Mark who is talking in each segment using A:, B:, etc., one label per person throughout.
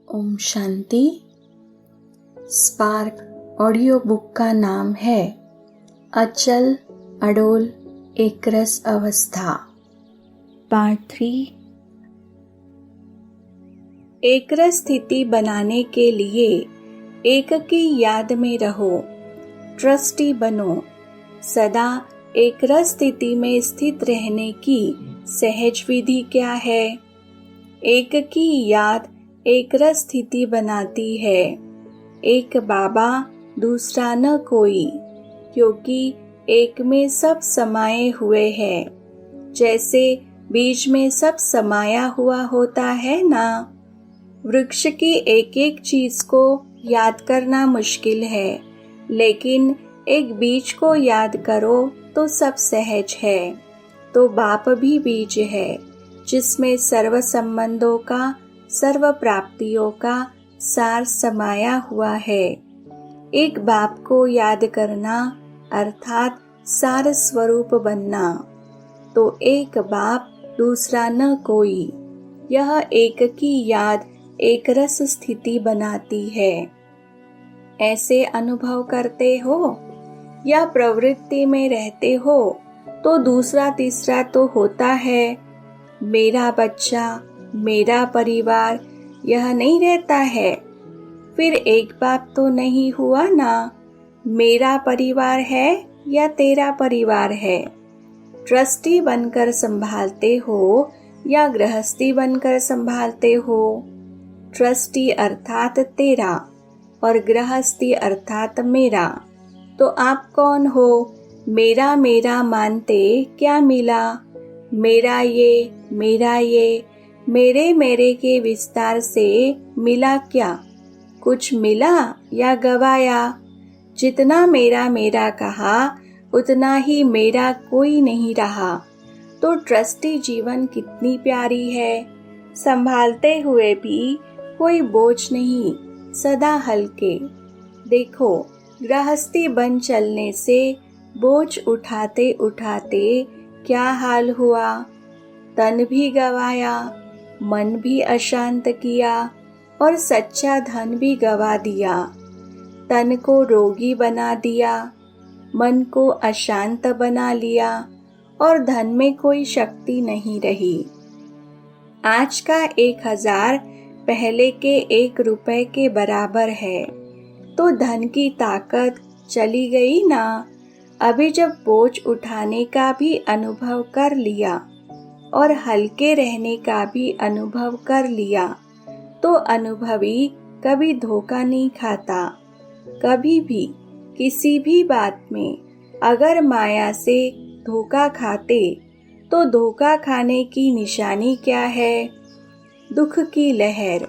A: Om Shanti. Spark audio book का नाम है अचल अडोल एकरस अवस्था। पार्ट 3। एकरस स्थिति बनाने के लिए एक की याद में रहो, ट्रस्टी बनो। सदा एकरस स्थिति में स्थित रहने की सहज विधि क्या है? एक की याद एकरस स्थिति बनाती है। एक बाबा दूसरा न कोई, क्योंकि एक में सब समाये हुए हैं। जैसे बीज में सब समाया हुआ होता है ना। वृक्ष की एक एक चीज को याद करना मुश्किल है, लेकिन एक बीज को याद करो तो सब सहज है। तो बाप भी बीज है, जिसमें सर्व संबंधों का, सर्व प्राप्तियों का सार समाया हुआ है। एक बाप को याद करना अर्थात सार स्वरूप बनना। तो एक बाप दूसरा न कोई, यह एक की याद एक रस स्थिति बनाती है। ऐसे अनुभव करते हो या प्रवृत्ति में रहते हो तो दूसरा तीसरा तो होता है। मेरा बच्चा, मेरा परिवार, यह नहीं रहता है। फिर एक बाप तो नहीं हुआ ना। मेरा परिवार है या तेरा परिवार है? ट्रस्टी बनकर संभालते हो या गृहस्थी बनकर संभालते हो? ट्रस्टी अर्थात तेरा और गृहस्थी अर्थात मेरा। तो आप कौन हो? मेरा मेरा मानते क्या मिला? मेरा ये मेरे मेरे के विस्तार से मिला क्या? कुछ मिला या गवाया? जितना मेरा मेरा कहा उतना ही मेरा कोई नहीं रहा। तो ट्रस्टी जीवन कितनी प्यारी है। संभालते हुए भी कोई बोझ नहीं, सदा हल्के। देखो, गृहस्थी बन चलने से बोझ उठाते उठाते क्या हाल हुआ। तन भी गवाया, मन भी अशांत किया और सच्चा धन भी गवा दिया। तन को रोगी बना दिया, मन को अशांत बना लिया और धन में कोई शक्ति नहीं रही। आज का 1000 पहले के 1 रुपए के बराबर है। तो धन की ताकत चली गई ना। अभी जब बोझ उठाने का भी अनुभव कर लिया और हल्के रहने का भी अनुभव कर लिया, तो अनुभवी कभी धोखा नहीं खाता। कभी भी किसी भी बात में अगर माया से धोखा खाते तो धोखा खाने की निशानी क्या है? दुख की लहर।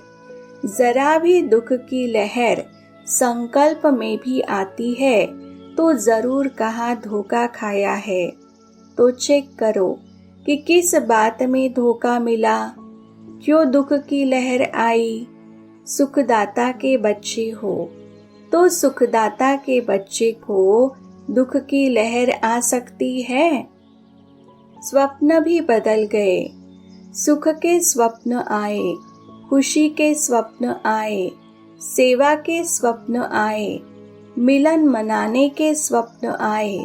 A: जरा भी दुख की लहर संकल्प में भी आती है तो जरूर कहाँ धोखा खाया है। तो चेक करो कि किस बात में धोखा मिला, क्यों दुख की लहर आई। सुखदाता के बच्चे हो तो सुखदाता के बच्चे को दुख की लहर आ सकती है। स्वप्न भी बदल गए। सुख के स्वप्न आए, खुशी के स्वप्न आए, सेवा के स्वप्न आए, मिलन मनाने के स्वप्न आए।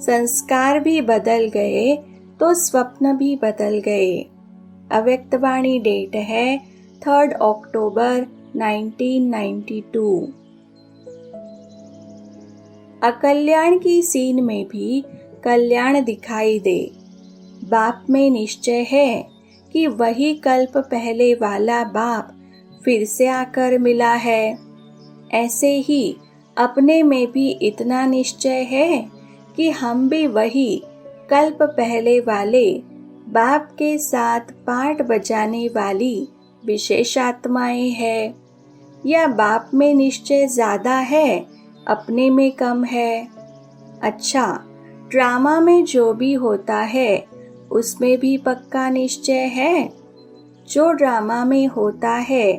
A: संस्कार भी बदल गए तो स्वप्न भी बदल गए। अव्यक्तवाणी डेट है 3 अक्टूबर 1992। अकल्याण की सीन में भी कल्याण दिखाई दे। बाप में निश्चय है कि वही कल्प पहले वाला बाप फिर से आकर मिला है। ऐसे ही अपने में भी इतना निश्चय है कि हम भी वही कल्प पहले वाले बाप के साथ पाठ बजाने वाली विशेष आत्माएं हैं। या बाप में निश्चय ज्यादा है, अपने में कम है? अच्छा, ड्रामा में जो भी होता है उसमें भी पक्का निश्चय है। जो ड्रामा में होता है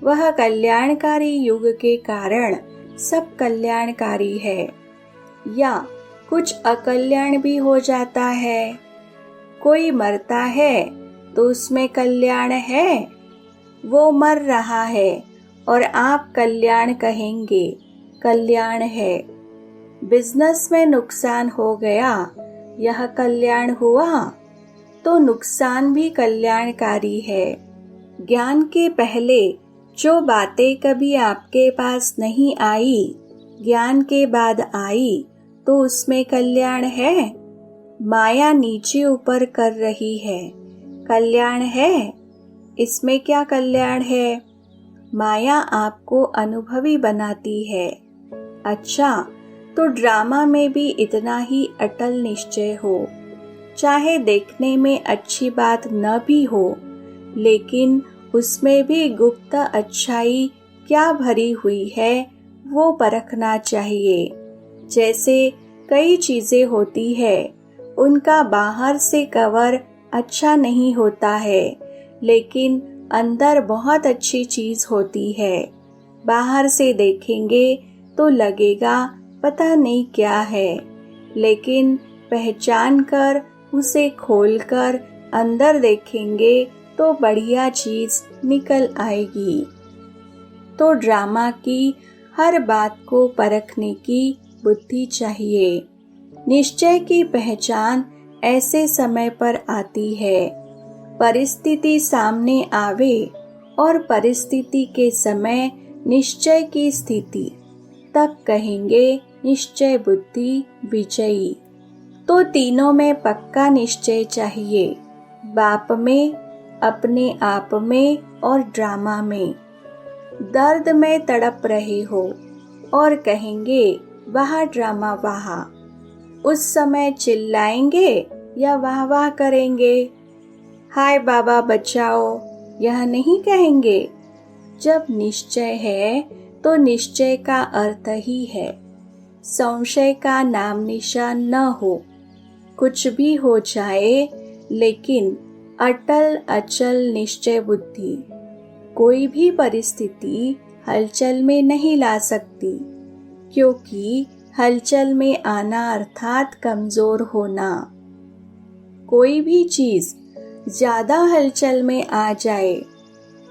A: वह कल्याणकारी युग के कारण सब कल्याणकारी है। या कुछ अकल्याण भी हो जाता है। कोई मरता है तो उसमें कल्याण है। वो मर रहा है और आप कल्याण कहेंगे, कल्याण है। बिजनेस में नुकसान हो गया, यह कल्याण हुआ, तो नुकसान भी कल्याणकारी है। ज्ञान के पहले जो बातें कभी आपके पास नहीं आई, ज्ञान के बाद आई, तो उसमें कल्याण है। माया नीचे ऊपर कर रही है, कल्याण है। इसमें क्या कल्याण है? माया आपको अनुभवी बनाती है। अच्छा, तो ड्रामा में भी इतना ही अटल निश्चय हो, चाहे देखने में अच्छी बात न भी हो, लेकिन उसमें भी गुप्त अच्छाई क्या भरी हुई है वो परखना चाहिए। जैसे कई चीजें होती है, उनका बाहर से कवर अच्छा नहीं होता है, लेकिन अंदर बहुत अच्छी चीज होती है। बाहर से देखेंगे तो लगेगा पता नहीं क्या है, लेकिन पहचान कर उसे खोलकर अंदर देखेंगे तो बढ़िया चीज निकल आएगी। तो ड्रामा की हर बात को परखने की बुद्धि चाहिए। निश्चय की पहचान ऐसे समय पर आती है, परिस्थिति सामने आवे और परिस्थिति के समय निश्चय की स्थिति, तब कहेंगे निश्चय बुद्धि विजयी। तो तीनों में पक्का निश्चय चाहिए, बाप में, अपने आप में और ड्रामा में। दर्द में तड़प रहे हो और कहेंगे वाह ड्रामा वाह, उस समय चिल्लाएंगे या वाह वाह करेंगे? हाय बाबा बचाओ, यह नहीं कहेंगे। जब निश्चय है तो निश्चय का अर्थ ही है संशय का नाम निशान न हो। कुछ भी हो जाए, लेकिन अटल अचल निश्चय बुद्धि कोई भी परिस्थिति हलचल में नहीं ला सकती, क्योंकि हलचल में आना अर्थात कमजोर होना। कोई भी चीज ज्यादा हलचल में आ जाए,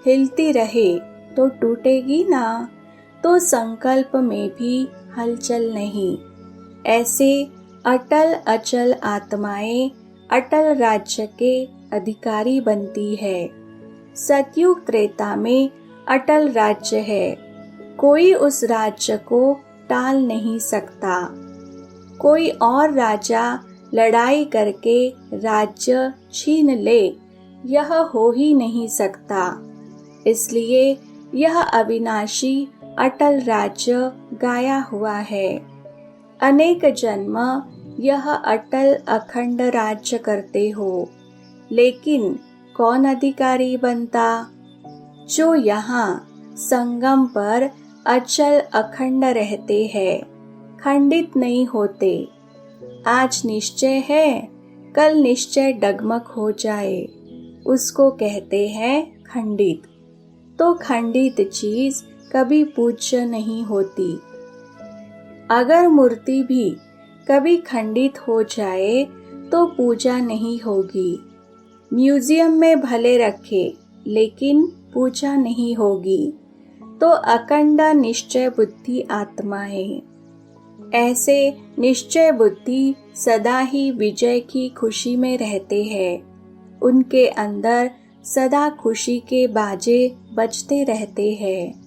A: हिलती रहे तो टूटेगी ना। तो संकल्प में भी हलचल नहीं। ऐसे अटल अचल आत्माएं अटल राज्य के अधिकारी बनती है। सतयुग त्रेता में अटल राज्य है, कोई उस राज्य को टाल नहीं सकता। कोई और राजा लड़ाई करके राज्य छीन ले, यह हो ही नहीं सकता। इसलिए यह अविनाशी अटल राज्य गाया हुआ है। अनेक जन्म यह अटल अखंड राज्य करते हो, लेकिन कौन अधिकारी बनता? जो यहाँ संगम पर अचल अखंड रहते हैं, खंडित नहीं होते। आज निश्चय है, कल निश्चय डगमग हो जाए, उसको कहते हैं खंडित। तो खंडित चीज कभी पूज्य नहीं होती। अगर मूर्ति भी कभी खंडित हो जाए तो पूजा नहीं होगी। म्यूजियम में भले रखे, लेकिन पूजा नहीं होगी। तो अखंड निश्चय बुद्धि आत्माएं, ऐसे निश्चय बुद्धि सदा ही विजय की खुशी में रहते हैं। उनके अंदर सदा खुशी के बाजे बजते रहते हैं।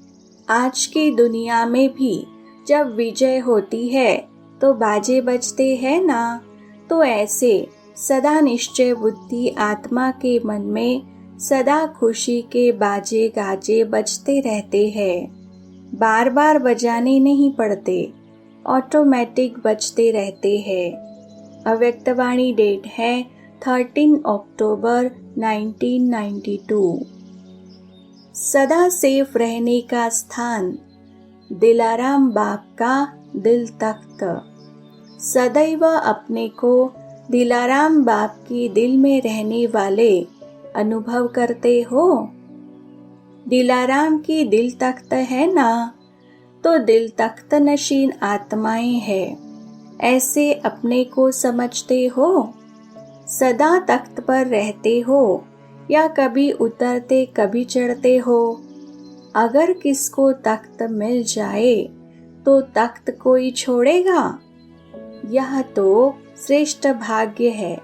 A: आज की दुनिया में भी जब विजय होती है तो बाजे बजते हैं ना। तो ऐसे सदा निश्चय बुद्धि आत्मा के मन में सदा खुशी के बाजे गाजे बजते रहते हैं। बार बार बजाने नहीं पड़ते, ऑटोमेटिक बजते रहते हैं। अव्यक्तवाणी डेट है 13 अक्टूबर 1992। सदा सेफ रहने का स्थान दिलाराम बाप का दिल तख्त। सदैव अपने को दिलाराम बाप की दिल में रहने वाले अनुभव करते हो। दिलाराम की दिल तख्त है ना, तो दिल तख्त नशीन आत्माएं हैं, ऐसे अपने को समझते हो। सदा तख्त पर रहते हो या कभी उतरते कभी चढ़ते हो? अगर किसको तख्त मिल जाए तो तख्त कोई छोड़ेगा? यह तो श्रेष्ठ भाग्य है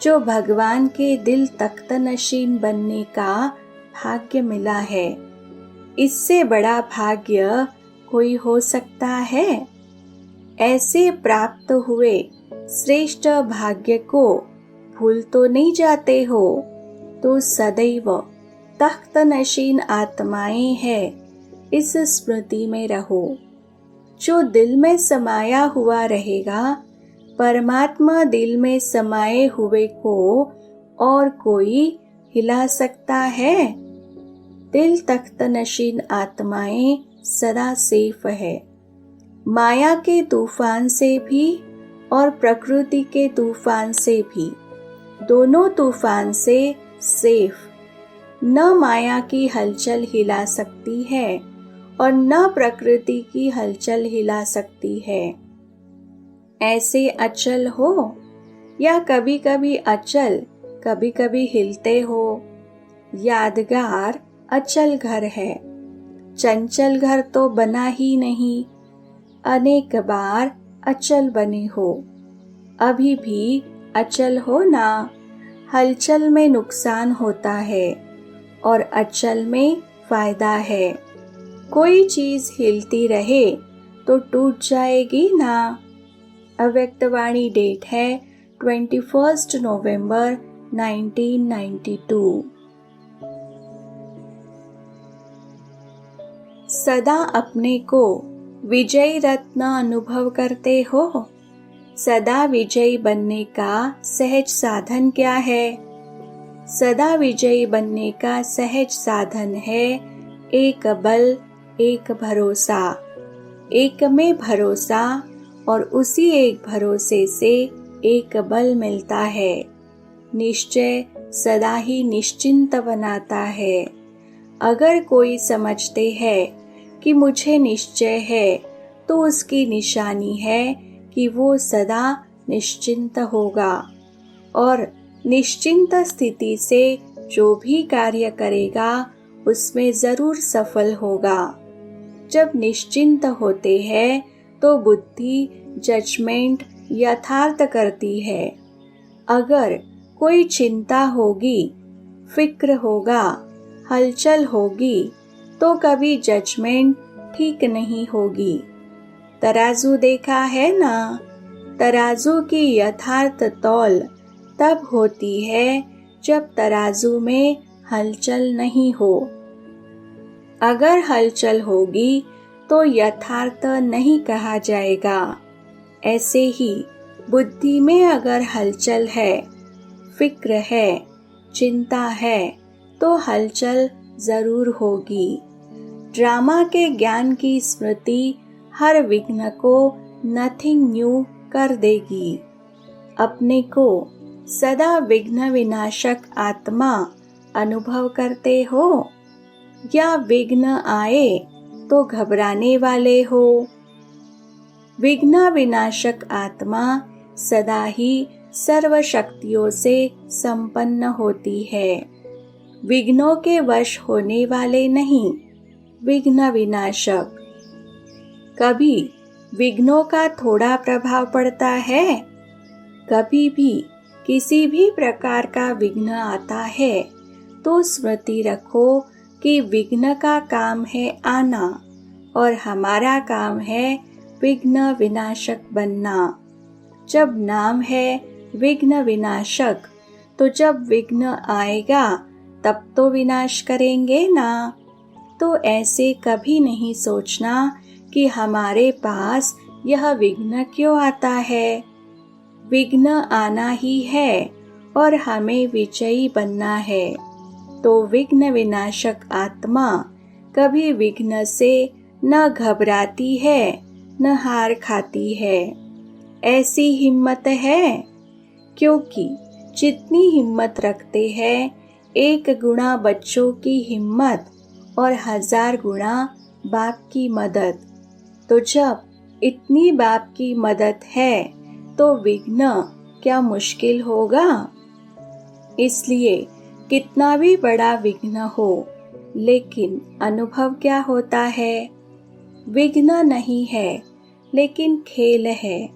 A: जो भगवान के दिल तख्त नशीन बनने का भाग्य मिला है। इससे बड़ा भाग्य कोई हो सकता है? ऐसे प्राप्त हुए श्रेष्ठ भाग्य को भूल तो नहीं जाते हो? तो सदैव तख्त नशीन आत्माएं हैं, इस स्मृति में रहो। जो दिल में समाया हुआ रहेगा, परमात्मा दिल में समाये हुए को और कोई हिला सकता है? दिल तख्त नशीन आत्माएं सदा सेफ है, माया के तूफान से भी और प्रकृति के तूफान से भी, दोनों तूफान से सेफ। न माया की हलचल हिला सकती है और न प्रकृति की हलचल हिला सकती है। ऐसे अचल हो या कभी कभी अचल, कभी कभी हिलते हो। यादगार अचल घर है, चंचल घर तो बना ही नहीं। अनेक बार अचल बने हो, अभी भी अचल हो ना। हलचल में नुकसान होता है और अचल में फायदा है। कोई चीज हिलती रहे तो टूट जाएगी ना। अव्यक्तवाणी डेट है 21 नवंबर 1992। सदा अपने को विजयी रत्न अनुभव करते हो? सदा विजयी बनने का सहज साधन क्या है? सदा विजयी बनने का सहज साधन है एक बल, एक भरोसा। एक में भरोसा और उसी एक भरोसे से एक बल मिलता है। निश्चय सदा ही निश्चिंत बनाता है। अगर कोई समझते है कि मुझे निश्चय है, तो उसकी निशानी है कि वो सदा निश्चिंत होगा और निश्चिंत स्थिति से जो भी कार्य करेगा उसमें जरूर सफल होगा। जब निश्चिंत होते हैं तो बुद्धि जजमेंट यथार्थ करती है। अगर कोई चिंता होगी, फिक्र होगा, हलचल होगी तो कभी जजमेंट ठीक नहीं होगी। तराजू देखा है ना? तराजू की यथार्थ तौल तब होती है जब तराजू में हलचल नहीं हो। अगर हलचल होगी तो यथार्थ नहीं कहा जाएगा। ऐसे ही बुद्धि में अगर हलचल है, फिक्र है, चिंता है तो हलचल जरूर होगी। ड्रामा के ज्ञान की स्मृति हर विघ्न को नथिंग न्यू कर देगी। अपने को सदा विघ्न विनाशक आत्मा अनुभव करते हो या विघ्न आए तो घबराने वाले हो? विघ्न विनाशक आत्मा सदा ही सर्व शक्तियों से संपन्न होती है। विघ्नों के वश होने वाले नहीं, विघ्न विनाशक। कभी विघ्नों का थोड़ा प्रभाव पड़ता है, कभी भी किसी भी प्रकार का विघ्न आता है तो स्मृति रखो कि विघ्न का काम है आना और हमारा काम है विघ्न विनाशक बनना। जब नाम है विघ्न विनाशक, तो जब विघ्न आएगा तब तो विनाश करेंगे ना। तो ऐसे कभी नहीं सोचना कि हमारे पास यह विघ्न क्यों आता है। विघ्न आना ही है और हमें विजयी बनना है। तो विघ्न विनाशक आत्मा कभी विघ्न से न घबराती है न हार खाती है। ऐसी हिम्मत है क्योंकि जितनी हिम्मत रखते हैं 1 गुना बच्चों की हिम्मत और 1000 गुना बाप की मदद। तो जब इतनी बाप की मदद है तो विघ्न क्या मुश्किल होगा? इसलिए कितना भी बड़ा विघ्न हो, लेकिन अनुभव क्या होता है? विघ्न नहीं है, लेकिन खेल है।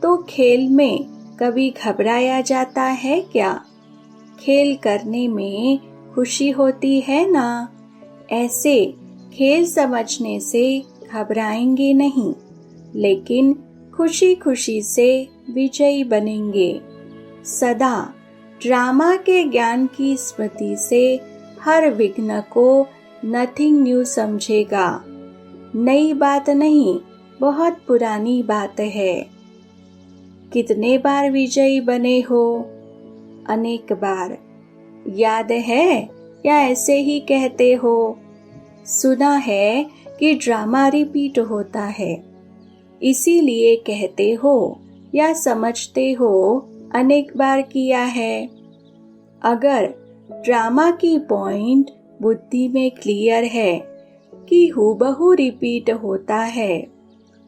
A: तो खेल में कभी घबराया जाता है क्या? खेल करने में खुशी होती है ना। ऐसे खेल समझने से घबराएंगे नहीं, लेकिन खुशी खुशी से विजयी बनेंगे। सदा ड्रामा के ज्ञान की स्मृति से हर विघ्न को नथिंग न्यू समझेगा। नई बात नहीं, बहुत पुरानी बात है। कितने बार विजयी बने हो? अनेक बार। याद है या ऐसे ही कहते हो? सुना है कि ड्रामा रिपीट होता है, इसीलिए कहते हो या समझते हो अनेक बार किया है। अगर ड्रामा की पॉइंट बुद्धि में क्लियर है कि हूबहू रिपीट होता है,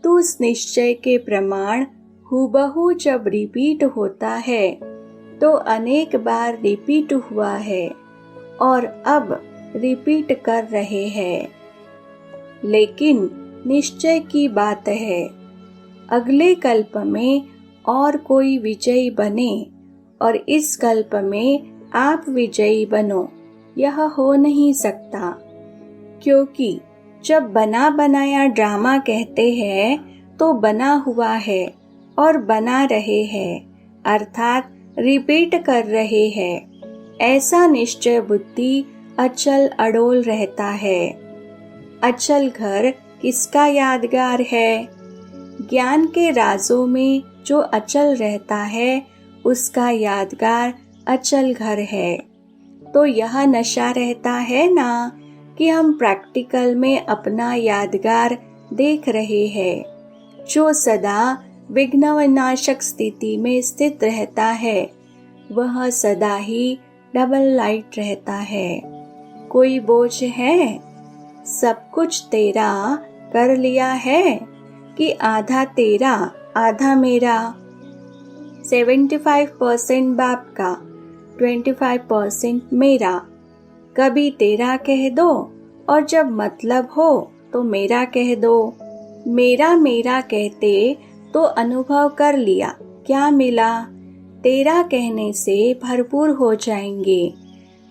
A: तो उस निश्चय के प्रमाण हूबहू जब रिपीट होता है तो अनेक बार रिपीट हुआ है और अब रिपीट कर रहे हैं। लेकिन निश्चय की बात है, अगले कल्प में और कोई विजयी बने और इस कल्प में आप विजयी बनो, यह हो नहीं सकता। क्योंकि जब बना बनाया ड्रामा कहते हैं तो बना हुआ है और बना रहे हैं, अर्थात रिपीट कर रहे हैं। ऐसा निश्चय बुद्धि अचल अडोल रहता है। अचल घर किसका यादगार है? ज्ञान के राजों में जो अचल रहता है उसका यादगार अचल घर है। तो यह नशा रहता है ना कि हम प्रैक्टिकल में अपना यादगार देख रहे हैं, जो सदा विघ्न विनाशक स्थिति में स्थित रहता है। वह सदा ही डबल लाइट रहता है। कोई बोझ है? सब कुछ तेरा कर लिया है कि आधा तेरा आधा मेरा? 75% बाप का, 25% मेरा। कभी तेरा कह दो और जब मतलब हो तो मेरा कह दो। मेरा मेरा कहते तो अनुभव कर लिया, क्या मिला? तेरा कहने से भरपूर हो जाएंगे।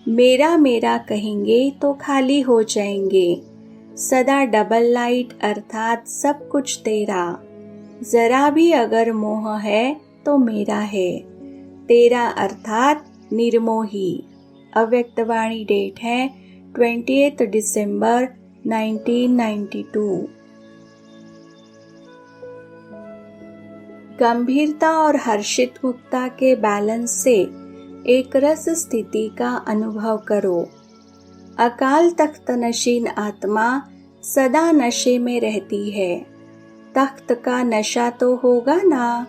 A: मेरा मेरा कहेंगे तो खाली हो जाएंगे। सदा डबल लाइट अर्थात सब कुछ तेरा। जरा भी अगर मोह है तो मेरा है। तेरा अर्थात निर्मोही। अव्यक्तवाणी डेट है 28 दिसंबर 1992। गंभीरता और हर्षित मुक्ता के बैलेंस से एक रस स्थिति का अनुभव करो। अकाल तख्त नशीन आत्मा सदा नशे में रहती है। तख्त का नशा तो होगा ना,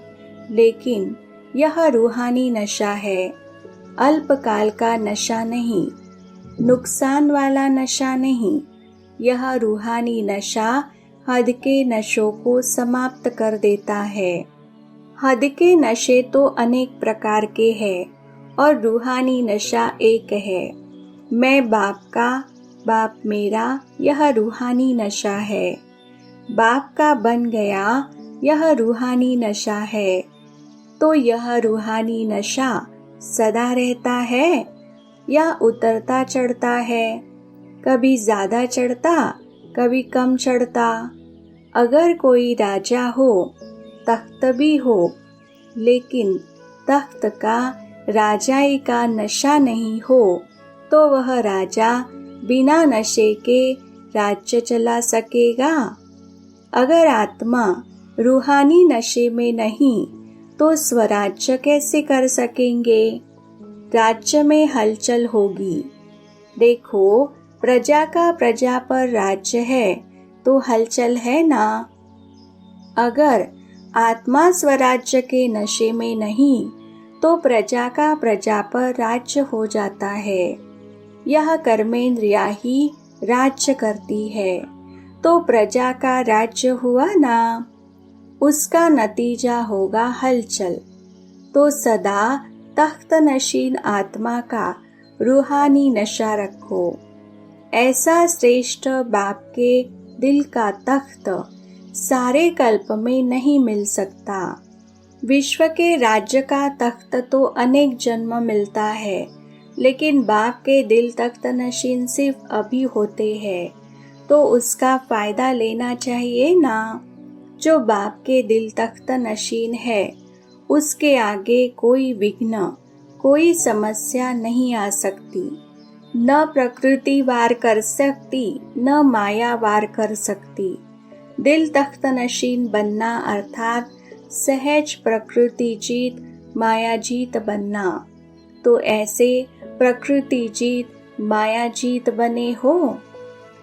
A: लेकिन यह रूहानी नशा है, अल्पकाल का नशा नहीं, नुकसान वाला नशा नहीं। यह रूहानी नशा हद के नशों को समाप्त कर देता है। हद के नशे तो अनेक प्रकार के हैं और रूहानी नशा एक है। मैं बाप का, बाप मेरा, यह रूहानी नशा है। बाप का बन गया, यह रूहानी नशा है। तो यह रूहानी नशा सदा रहता है या उतरता चढ़ता है? कभी ज्यादा चढ़ता, कभी कम चढ़ता। अगर कोई राजा हो, तख्त भी हो, लेकिन तख्त का राजाई का नशा नहीं हो, तो वह राजा बिना नशे के राज्य चला सकेगा? अगर आत्मा रूहानी नशे में नहीं तो स्वराज्य कैसे कर सकेंगे? राज्य में हलचल होगी। देखो, प्रजा का प्रजा पर राज्य है तो हलचल है ना। अगर आत्मा स्वराज्य के नशे में नहीं तो प्रजा का प्रजा पर राज्य हो जाता है। यह कर्मेंद्रिया ही राज्य करती है, तो प्रजा का राज्य हुआ ना। उसका नतीजा होगा हलचल। तो सदा तख्त नशीन आत्मा का रूहानी नशा रखो। ऐसा श्रेष्ठ बाप के दिल का तख्त सारे कल्प में नहीं मिल सकता। विश्व के राज्य का तख्त तो अनेक जन्म मिलता है, लेकिन बाप के दिल तख्त नशीन सिर्फ अभी होते हैं, तो उसका फायदा लेना चाहिए ना। जो बाप के दिल तख्त नशीन है, उसके आगे कोई विघ्न, कोई समस्या नहीं आ सकती। न प्रकृति वार कर सकती, न माया वार कर सकती। दिल तख्त नशीन बनना अर्थात सहज प्रकृति जीत, माया जीत बनना। तो ऐसे प्रकृति जीत, माया जीत बने हो।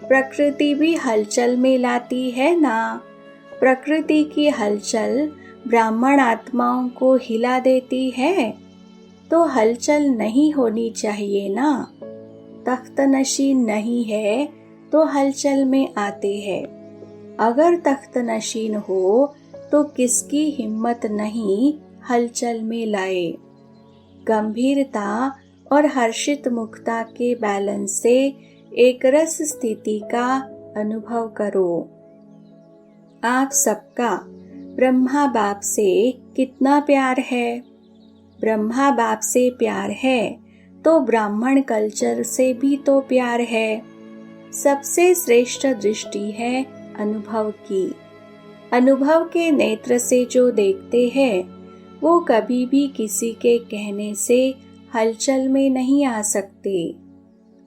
A: प्रकृति भी हलचल में लाती है ना। प्रकृति की हलचल ब्राह्मण आत्माओं को हिला देती है, तो हलचल नहीं होनी चाहिए ना। तख्त नशीन नहीं है तो हलचल में आते हैं। अगर तख्त नशीन हो तो किसकी हिम्मत नहीं हलचल में लाए। गंभीरता और हर्षित मुखता के बैलेंस से एक रस स्थिति का अनुभव करो। आप सबका ब्रह्मा बाप से कितना प्यार है। ब्रह्मा बाप से प्यार है तो ब्राह्मण कल्चर से भी तो प्यार है। सबसे श्रेष्ठ दृष्टि है अनुभव की। अनुभव के नेत्र से जो देखते हैं, वो कभी भी किसी के कहने से हलचल में नहीं आ सकते।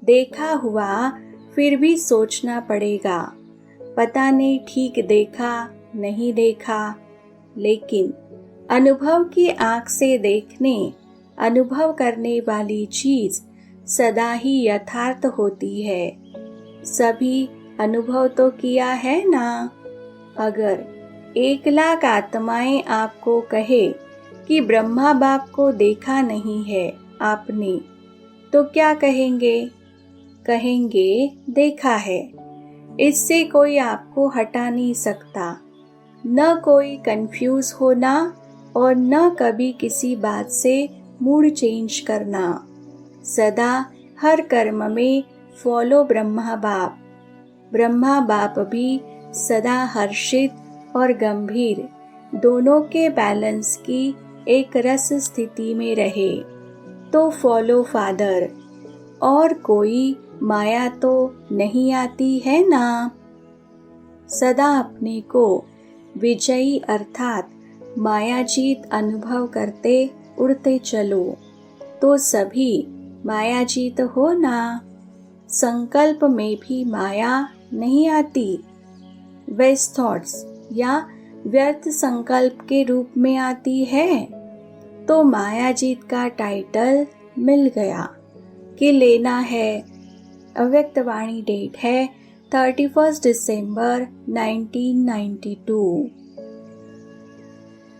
A: देखा हुआ फिर भी सोचना पड़ेगा, पता नहीं ठीक देखा नहीं देखा। लेकिन अनुभव की आँख से देखने, अनुभव करने वाली चीज सदा ही यथार्थ होती है। सभी अनुभव तो किया है ना। अगर 1,00,000 आत्माएं आपको कहे कि ब्रह्मा बाप को देखा नहीं है आपने, तो क्या कहेंगे? कहेंगे देखा है। इससे कोई आपको हटा नहीं सकता। न कोई कंफ्यूज होना और न कभी किसी बात से मूड चेंज करना। सदा हर कर्म में फॉलो ब्रह्मा बाप। ब्रह्मा बाप भी सदा हर्षित और गंभीर दोनों के बैलेंस की एक रस स्थिति में रहे, तो फॉलो फादर। और कोई माया तो नहीं आती है ना। सदा अपने को विजयी अर्थात मायाजीत अनुभव करते उड़ते चलो, तो सभी मायाजीत हो ना। संकल्प में भी माया नहीं आती। वेस्ट थॉट्स या व्यर्थ संकल्प के रूप में आती है, तो मायाजीत का टाइटल मिल गया कि लेना है। अव्यक्त वाणी डेट है 31 दिसंबर 1992।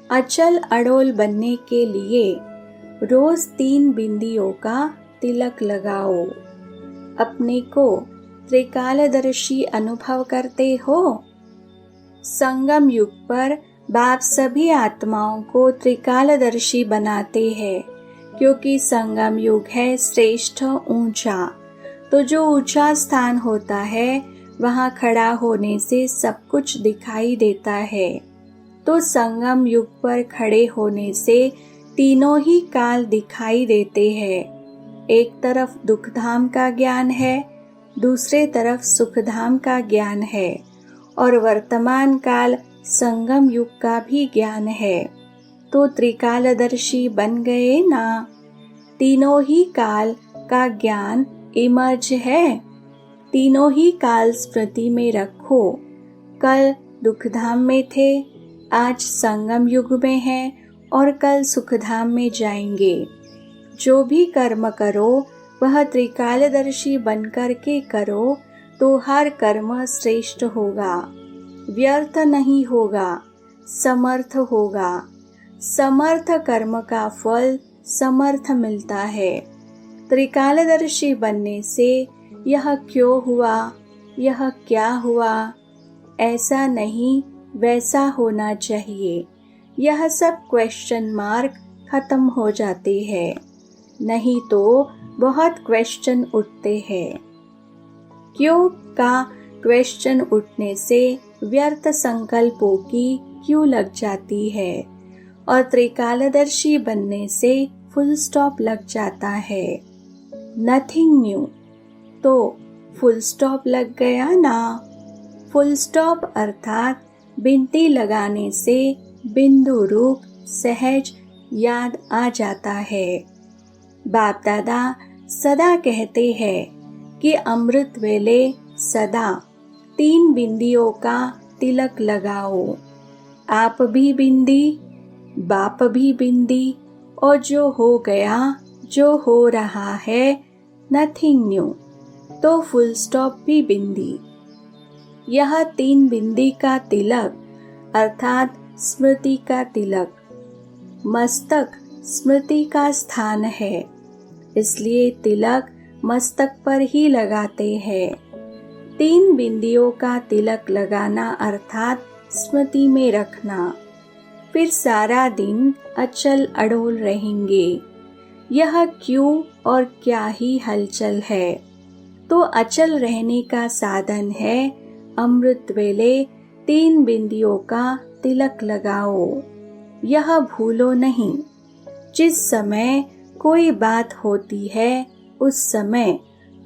A: अचल अड़ोल बनने के लिए रोज 3 बिंदियों का तिलक लगाओ। अपने को त्रिकालदर्शी अनुभव करते हो। संगम युग पर बाप सभी आत्माओं को त्रिकालदर्शी बनाते हैं, क्योंकि संगम युग है श्रेष्ठ ऊंचा। तो जो ऊंचा स्थान होता है, वहाँ खड़ा होने से सब कुछ दिखाई देता है। तो संगम युग पर खड़े होने से तीनों ही काल दिखाई देते हैं। एक तरफ दुखधाम का ज्ञान है, दूसरे तरफ सुखधाम का ज्ञान है, और वर्तमान काल संगम युग का भी ज्ञान है। तो त्रिकालदर्शी बन गए ना। तीनों ही काल का ज्ञान इमर्ज है। तीनों ही काल स्मृति में रखो। कल दुखधाम में थे, आज संगम युग में हैं और कल सुखधाम में जाएंगे। जो भी कर्म करो वह त्रिकालदर्शी बनकर के करो, तो हर कर्म श्रेष्ठ होगा, व्यर्थ नहीं होगा, समर्थ होगा। समर्थ कर्म का फल समर्थ मिलता है। त्रिकालदर्शी बनने से यह क्यों हुआ, यह क्या हुआ, ऐसा नहीं वैसा होना चाहिए। यह सब क्वेश्चन मार्क खत्म हो जाते हैं, नहीं तो बहुत क्वेश्चन उठते हैं। क्यों का क्वेश्चन उठने से व्यर्थ संकल्पों की क्यों लग जाती है और त्रिकालदर्शी बनने से फुल स्टॉप लग जाता है। नथिंग न्यू, तो फुल स्टॉप लग गया ना। फुल स्टॉप अर्थात बिनती लगाने से बिंदु रूप सहज याद आ जाता है। बाप दादा सदा कहते हैं कि अमृत वेले सदा 3 बिंदियों का तिलक लगाओ। आप भी बिंदी, बाप भी बिंदी, और जो हो गया, जो हो रहा है, नथिंग न्यू, तो फुल स्टॉप भी बिंदी। यह 3 बिंदी का तिलक अर्थात स्मृति का तिलक। मस्तक स्मृति का स्थान है, इसलिए तिलक मस्तक पर ही लगाते हैं। 3 बिंदियों का तिलक लगाना अर्थात स्मृति में रखना, फिर सारा दिन अचल अडोल रहेंगे। यह क्यों और क्या ही हलचल है, तो अचल रहने का साधन है अमृत वेले 3 बिंदियों का तिलक लगाओ। यह भूलो नहीं, जिस समय कोई बात होती है उस समय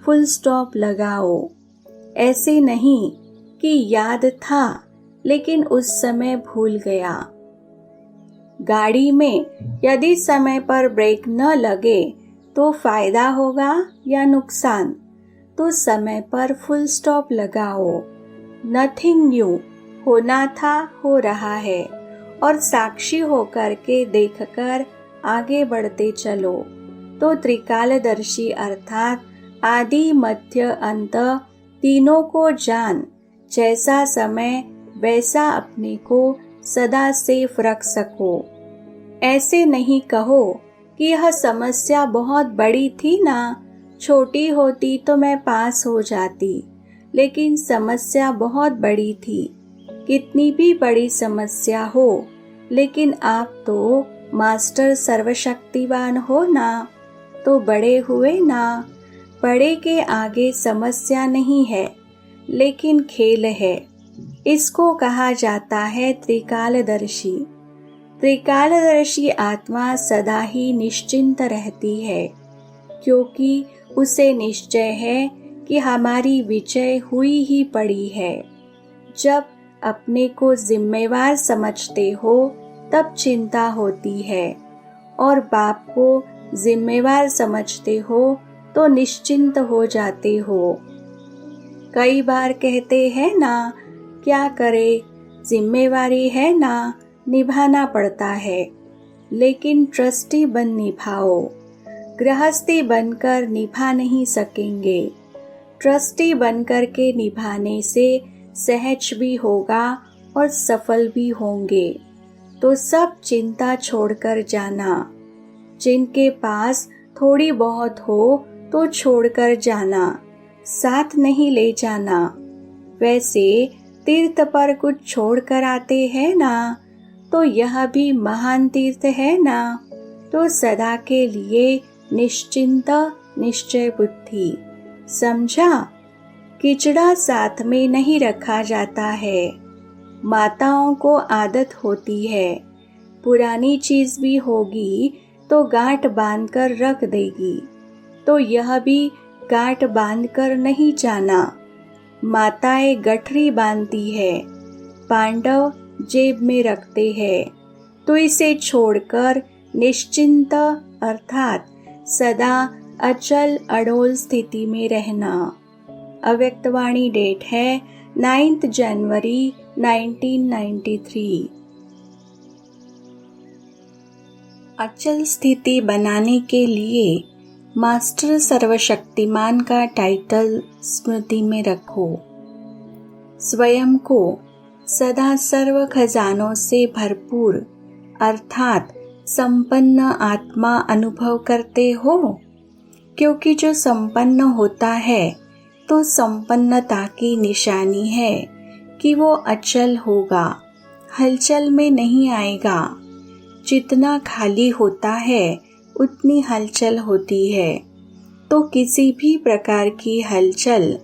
A: फुल स्टॉप लगाओ। ऐसे नहीं कि याद था लेकिन उस समय भूल गया। गाड़ी में यदि समय पर ब्रेक न लगे तो फायदा होगा या नुकसान, तो समय पर फुल स्टॉप लगाओ। नथिंग न्यू, होना था हो रहा है और साक्षी होकर के देखकर आगे बढ़ते चलो। तो त्रिकालदर्शी अर्थात आदि मध्य अंत तीनों को जान, जैसा समय वैसा अपने को सदा सेफ रख सको। ऐसे नहीं कहो कि यह समस्या बहुत बड़ी थी ना, छोटी होती तो मैं पास हो जाती, लेकिन समस्या बहुत बड़ी थी। कितनी भी बड़ी समस्या हो, लेकिन आप तो मास्टर सर्वशक्तिवान हो ना, तो बड़े हुए ना। बड़े के आगे समस्या नहीं है, लेकिन खेल है। इसको कहा जाता है त्रिकालदर्शी। त्रिकालदर्शी आत्मा सदा ही निश्चिंत रहती है, क्योंकि उसे निश्चय है कि हमारी विजय हुई ही पड़ी है। जब अपने को जिम्मेवार समझते हो तब चिंता होती है, और बाप को जिम्मेवार समझते हो तो निश्चिंत हो जाते हो। कई बार कहते हैं ना, क्या करे, जिम्मेवारी है ना, निभाना पड़ता है, लेकिन ट्रस्टी बन निभाओ। गृहस्थी बनकर निभा नहीं सकेंगे। ट्रस्टी बनकर के निभाने से सहज भी होगा और सफल भी होंगे। तो सब चिंता छोड़कर जाना। जिनके पास थोड़ी बहुत हो तो छोड़कर जाना, साथ नहीं ले जाना। वैसे तीर्थ पर कुछ छोड़ कर आते हैं ना, तो यह भी महान तीर्थ है ना। तो सदा के लिए निश्चिंत निश्चय बुद्धि, समझा। किचड़ा साथ में नहीं रखा जाता है। माताओं को आदत होती है, पुरानी चीज भी होगी तो गांठ बांधकर रख देगी, तो यह भी गांठ बांधकर नहीं जाना। माताएं गठरी बांधती है, पांडव जेब में रखते हैं, तो इसे छोड़कर निश्चिंत अर्थात सदा अचल अडोल स्थिति में रहना। अव्यक्तवाणी डेट है 9 जनवरी 1993। अचल स्थिति बनाने के लिए मास्टर सर्वशक्तिमान का टाइटल स्मृति में रखो। स्वयं को सदा सर्व खजानों से भरपूर अर्थात संपन्न आत्मा अनुभव करते हो, क्योंकि जो संपन्न होता है तो संपन्नता की निशानी है कि वो अचल होगा, हलचल में नहीं आएगा। जितना खाली होता है उतनी हलचल होती है, तो किसी भी प्रकार की हलचल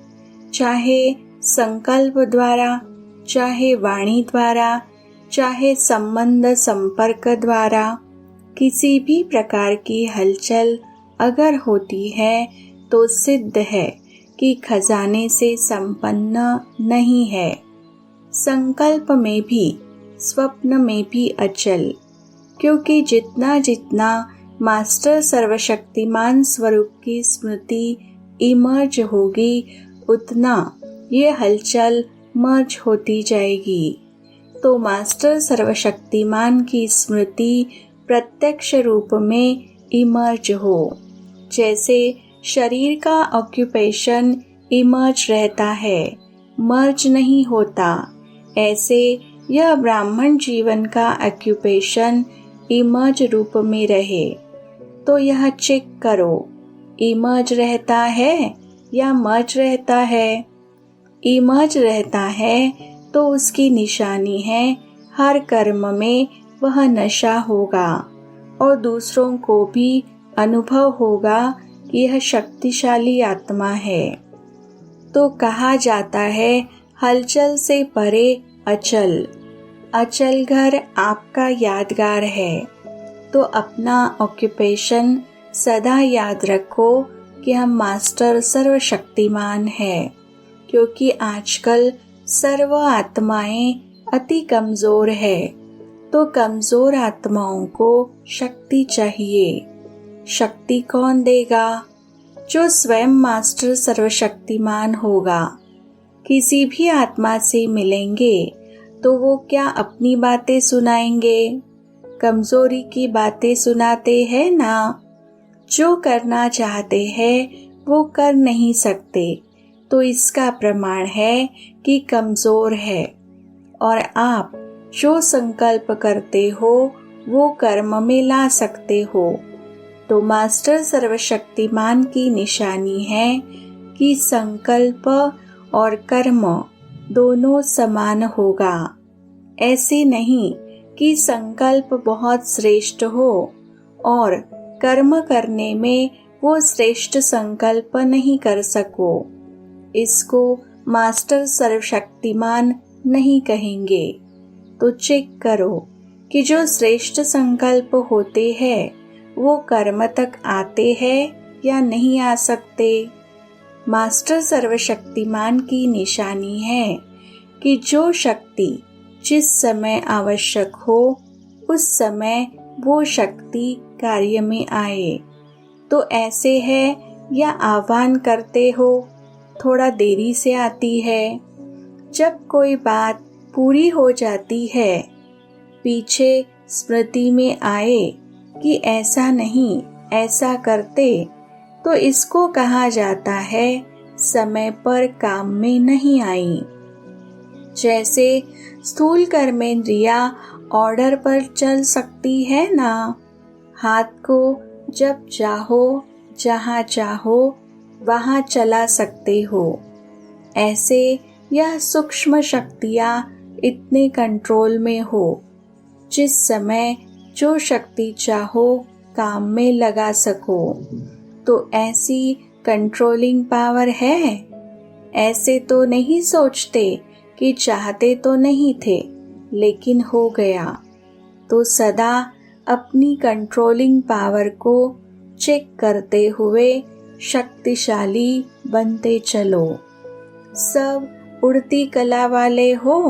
A: चाहे संकल्प द्वारा, चाहे वाणी द्वारा, चाहे संबंध संपर्क द्वारा, किसी भी प्रकार की हलचल अगर होती है तो सिद्ध है कि खजाने से संपन्न नहीं है। संकल्प में भी, स्वप्न में भी अचल, क्योंकि जितना जितना मास्टर सर्वशक्तिमान स्वरूप की स्मृति इमर्ज होगी, उतना ये हलचल मर्ज होती जाएगी। तो मास्टर सर्वशक्तिमान की स्मृति प्रत्यक्ष रूप में इमर्ज हो। जैसे शरीर का ऑक्यूपेशन इमर्ज रहता है, मर्ज नहीं होता, ऐसे यह ब्राह्मण जीवन का ऑक्यूपेशन इमर्ज रूप में रहे। तो यह चेक करो, इमर्ज रहता है या मर्ज रहता है। इमर्ज रहता है तो उसकी निशानी है हर कर्म में वह नशा होगा और दूसरों को भी अनुभव होगा कि यह शक्तिशाली आत्मा है। तो कहा जाता है हलचल से परे अचल। अचल घर आपका यादगार है। तो अपना ऑक्यूपेशन सदा याद रखो कि हम मास्टर सर्वशक्तिमान है, क्योंकि आजकल सर्व आत्माएं अति कमजोर है। तो कमजोर आत्माओं को शक्ति चाहिए। शक्ति कौन देगा? जो स्वयं मास्टर सर्वशक्तिमान होगा। किसी भी आत्मा से मिलेंगे तो वो क्या अपनी बातें सुनाएंगे? कमजोरी की बातें सुनाते हैं ना। जो करना चाहते हैं वो कर नहीं सकते, तो इसका प्रमाण है कि कमजोर है। और आप जो संकल्प करते हो वो कर्म में ला सकते हो। तो मास्टर सर्वशक्तिमान की निशानी है कि संकल्प और कर्म दोनों समान होगा। ऐसे नहीं कि संकल्प बहुत श्रेष्ठ हो और कर्म करने में वो श्रेष्ठ संकल्प नहीं कर सको। इसको मास्टर सर्वशक्तिमान नहीं कहेंगे। तो चेक करो कि जो श्रेष्ठ संकल्प होते हैं वो कर्म तक आते हैं या नहीं आ सकते। मास्टर सर्वशक्तिमान की निशानी है कि जो शक्ति जिस समय आवश्यक हो उस समय वो शक्ति कार्य में आए। तो ऐसे है या आह्वान करते हो, थोड़ा देरी से आती है। जब कोई बात पूरी हो जाती है, पीछे स्मृति में आए कि ऐसा नहीं ऐसा करते, तो इसको कहा जाता है समय पर काम में नहीं आई। जैसे स्थूल कर्मेंद्रिया ऑर्डर पर चल सकती है ना। हाथ को जब चाहो जहाँ चाहो वहाँ चला सकते हो। ऐसे यह सूक्ष्म शक्तियाँ इतने कंट्रोल में हो, जिस समय जो शक्ति चाहो काम में लगा सको। तो ऐसी कंट्रोलिंग पावर है। ऐसे तो नहीं सोचते कि चाहते तो नहीं थे लेकिन हो गया। तो सदा अपनी कंट्रोलिंग पावर को चेक करते हुए शक्तिशाली बनते चलो। सब उड़ती कला वाले हो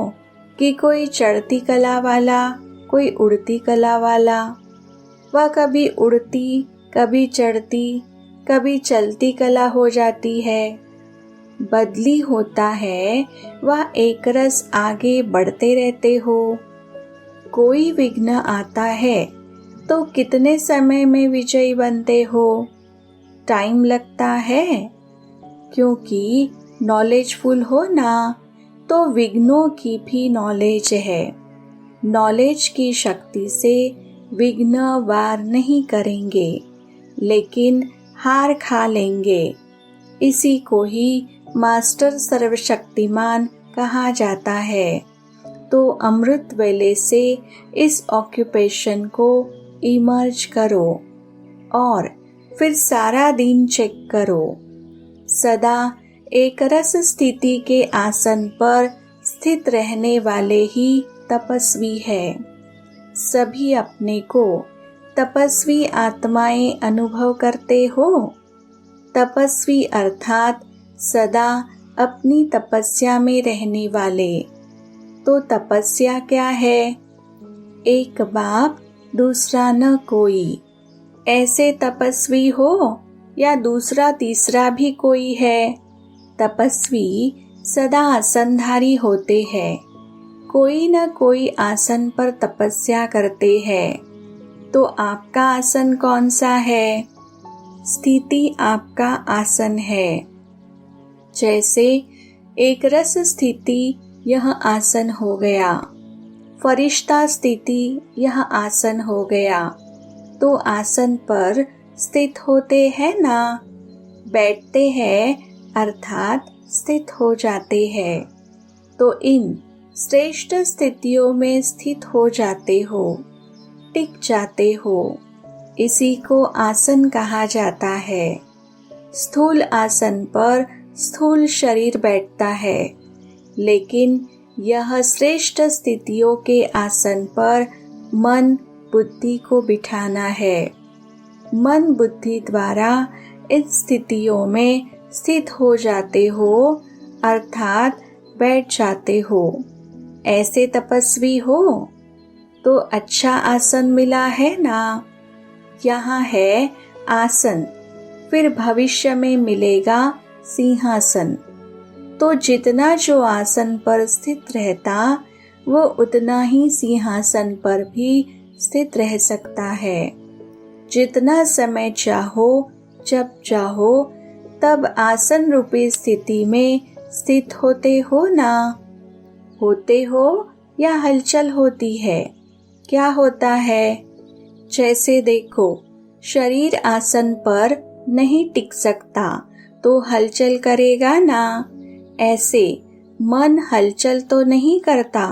A: कि कोई चढ़ती कला वाला, कोई उड़ती कला वाला। वह कभी उड़ती, कभी चढ़ती, कभी चलती कला हो जाती है। बदली होता है, वह एक रस आगे बढ़ते रहते हो। कोई विघ्न आता है तो कितने समय में विजयी बनते हो? टाइम लगता है, क्योंकि नॉलेजफुल हो ना, तो विघ्नों की भी नॉलेज है। नॉलेज की शक्ति से विघ्न वार नहीं करेंगे, लेकिन हार खा लेंगे। इसी को ही मास्टर सर्वशक्तिमान कहा जाता है। तो अमृत वेले से इस ऑक्यूपेशन को इमर्ज करो और फिर सारा दिन चेक करो। सदा एक रस स्थिति के आसन पर स्थित रहने वाले ही तपस्वी है। सभी अपने को तपस्वी आत्माएं अनुभव करते हो। तपस्वी अर्थात सदा अपनी तपस्या में रहने वाले। तो तपस्या क्या है? एक बाप दूसरा न कोई, ऐसे तपस्वी हो या दूसरा तीसरा भी कोई है। तपस्वी सदा आसनधारी होते हैं। कोई न कोई आसन पर तपस्या करते हैं। तो आपका आसन कौन सा है? स्थिति आपका आसन है। जैसे एक रस स्थिति यह आसन हो गया, फरिश्ता स्थिति यह आसन हो गया। तो आसन पर स्थित होते हैं ना, बैठते हैं अर्थात स्थित हो जाते हैं। तो इन श्रेष्ठ स्थितियों में स्थित हो जाते हो, टिक जाते हो। इसी को आसन कहा जाता है। स्थूल आसन पर स्थूल शरीर बैठता है, लेकिन यह श्रेष्ठ स्थितियों के आसन पर मन बुद्धि को बिठाना है। मन बुद्धि द्वारा इन स्थितियों में स्थित हो जाते हो अर्थात बैठ जाते हो। ऐसे तपस्वी हो तो अच्छा आसन मिला है ना। यहाँ है आसन, फिर भविष्य में मिलेगा सिंहासन। तो जितना जो आसन पर स्थित रहता वो उतना ही सिंहासन पर भी स्थित रह सकता है। जितना समय चाहो, जब चाहो तब आसन रूपी स्थिति में स्थित होते हो ना। होते हो या हलचल होती है? क्या होता है? जैसे देखो, शरीर आसन पर नहीं टिक सकता तो हलचल करेगा ना। ऐसे मन हलचल तो नहीं करता।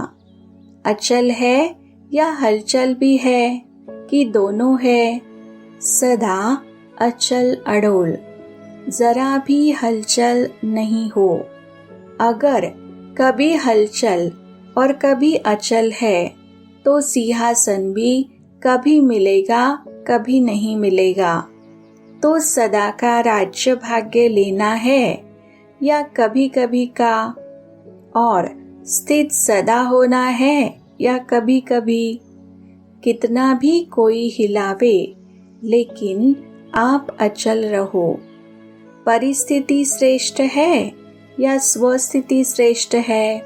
A: अचल है या हलचल भी है कि दोनों है? सदा अचल अडोल, जरा भी हलचल नहीं हो। अगर कभी हलचल और कभी अचल है तो सिंहासन भी कभी मिलेगा कभी नहीं मिलेगा। तो सदा का राज्य भाग्य लेना है या कभी कभी का? और स्थित सदा होना है या कभी कभी? कितना भी कोई हिलावे लेकिन आप अचल रहो। परिस्थिति श्रेष्ठ है या स्वस्थिति श्रेष्ठ है?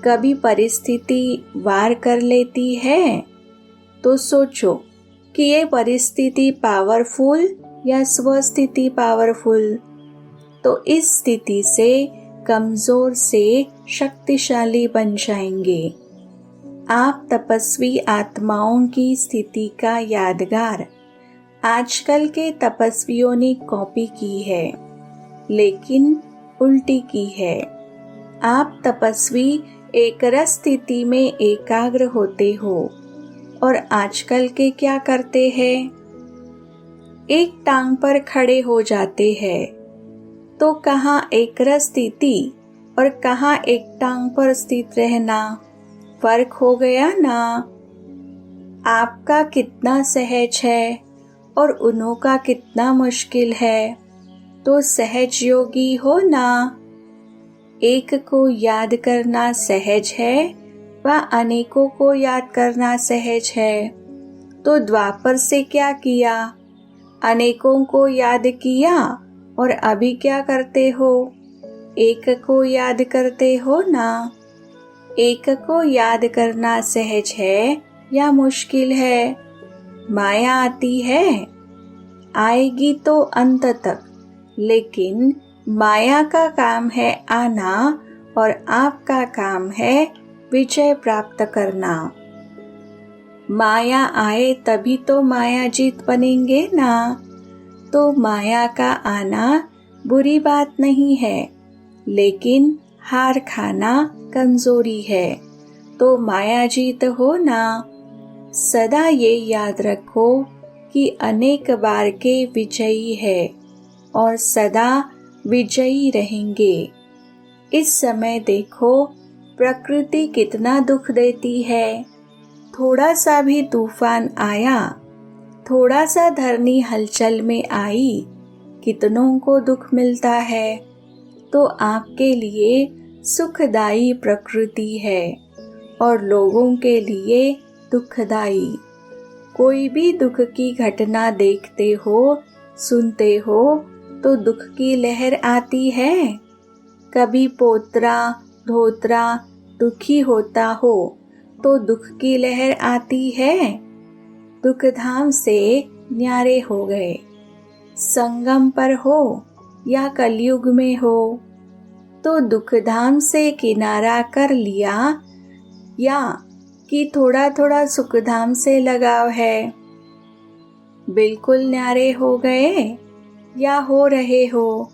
A: कभी परिस्थिति वार कर लेती है तो सोचो कि ये परिस्थिति पावरफुल या स्वस्थिति पावरफुल। तो इस स्थिति से कमजोर से शक्तिशाली बन जाएंगे। आप तपस्वी आत्माओं की स्थिति का यादगार आजकल के तपस्वियों ने कॉपी की है, लेकिन उल्टी की है। आप तपस्वी एक रस स्थिति में एकाग्र होते हो और आजकल के क्या करते हैं? एक टांग पर खड़े हो जाते हैं। तो कहाँ एक रस स्थिति और कहाँ एक टांग पर स्थित रहना, फर्क हो गया ना। आपका कितना सहज है और उन्हों का कितना मुश्किल है। तो सहज योगी हो ना। एक को याद करना सहज है व अनेकों को याद करना सहज है। तो द्वापर से क्या किया? अनेकों को याद किया और अभी क्या करते हो? एक को याद करते हो ना। एक को याद करना सहज है या मुश्किल है? माया आती है, आएगी तो अंत तक, लेकिन माया का काम है आना और आपका काम है विजय प्राप्त करना। माया आए तभी तो माया जीत बनेंगे ना। तो माया का आना बुरी बात नहीं है, लेकिन हार खाना कमजोरी है। तो माया जीत हो ना। सदा ये याद रखो कि अनेक बार के विजयी है और सदा विजयी रहेंगे। इस समय देखो प्रकृति कितना दुख देती है। थोड़ा सा भी तूफान आया, थोड़ा सा धरनी हलचल में आई, कितनों को दुख मिलता है। तो आपके लिए सुखदाई प्रकृति है और लोगों के लिए दुखदाई। कोई भी दुख की घटना देखते हो, सुनते हो तो दुख की लहर आती है। कभी पोतरा धोतरा दुखी होता हो तो दुख की लहर आती है। दुख धाम से न्यारे हो गए, संगम पर हो या कलयुग में हो, तो दुख धाम से किनारा कर लिया या कि थोड़ा थोड़ा सुख धाम से लगाव है। बिल्कुल न्यारे हो गए या हो रहे हो,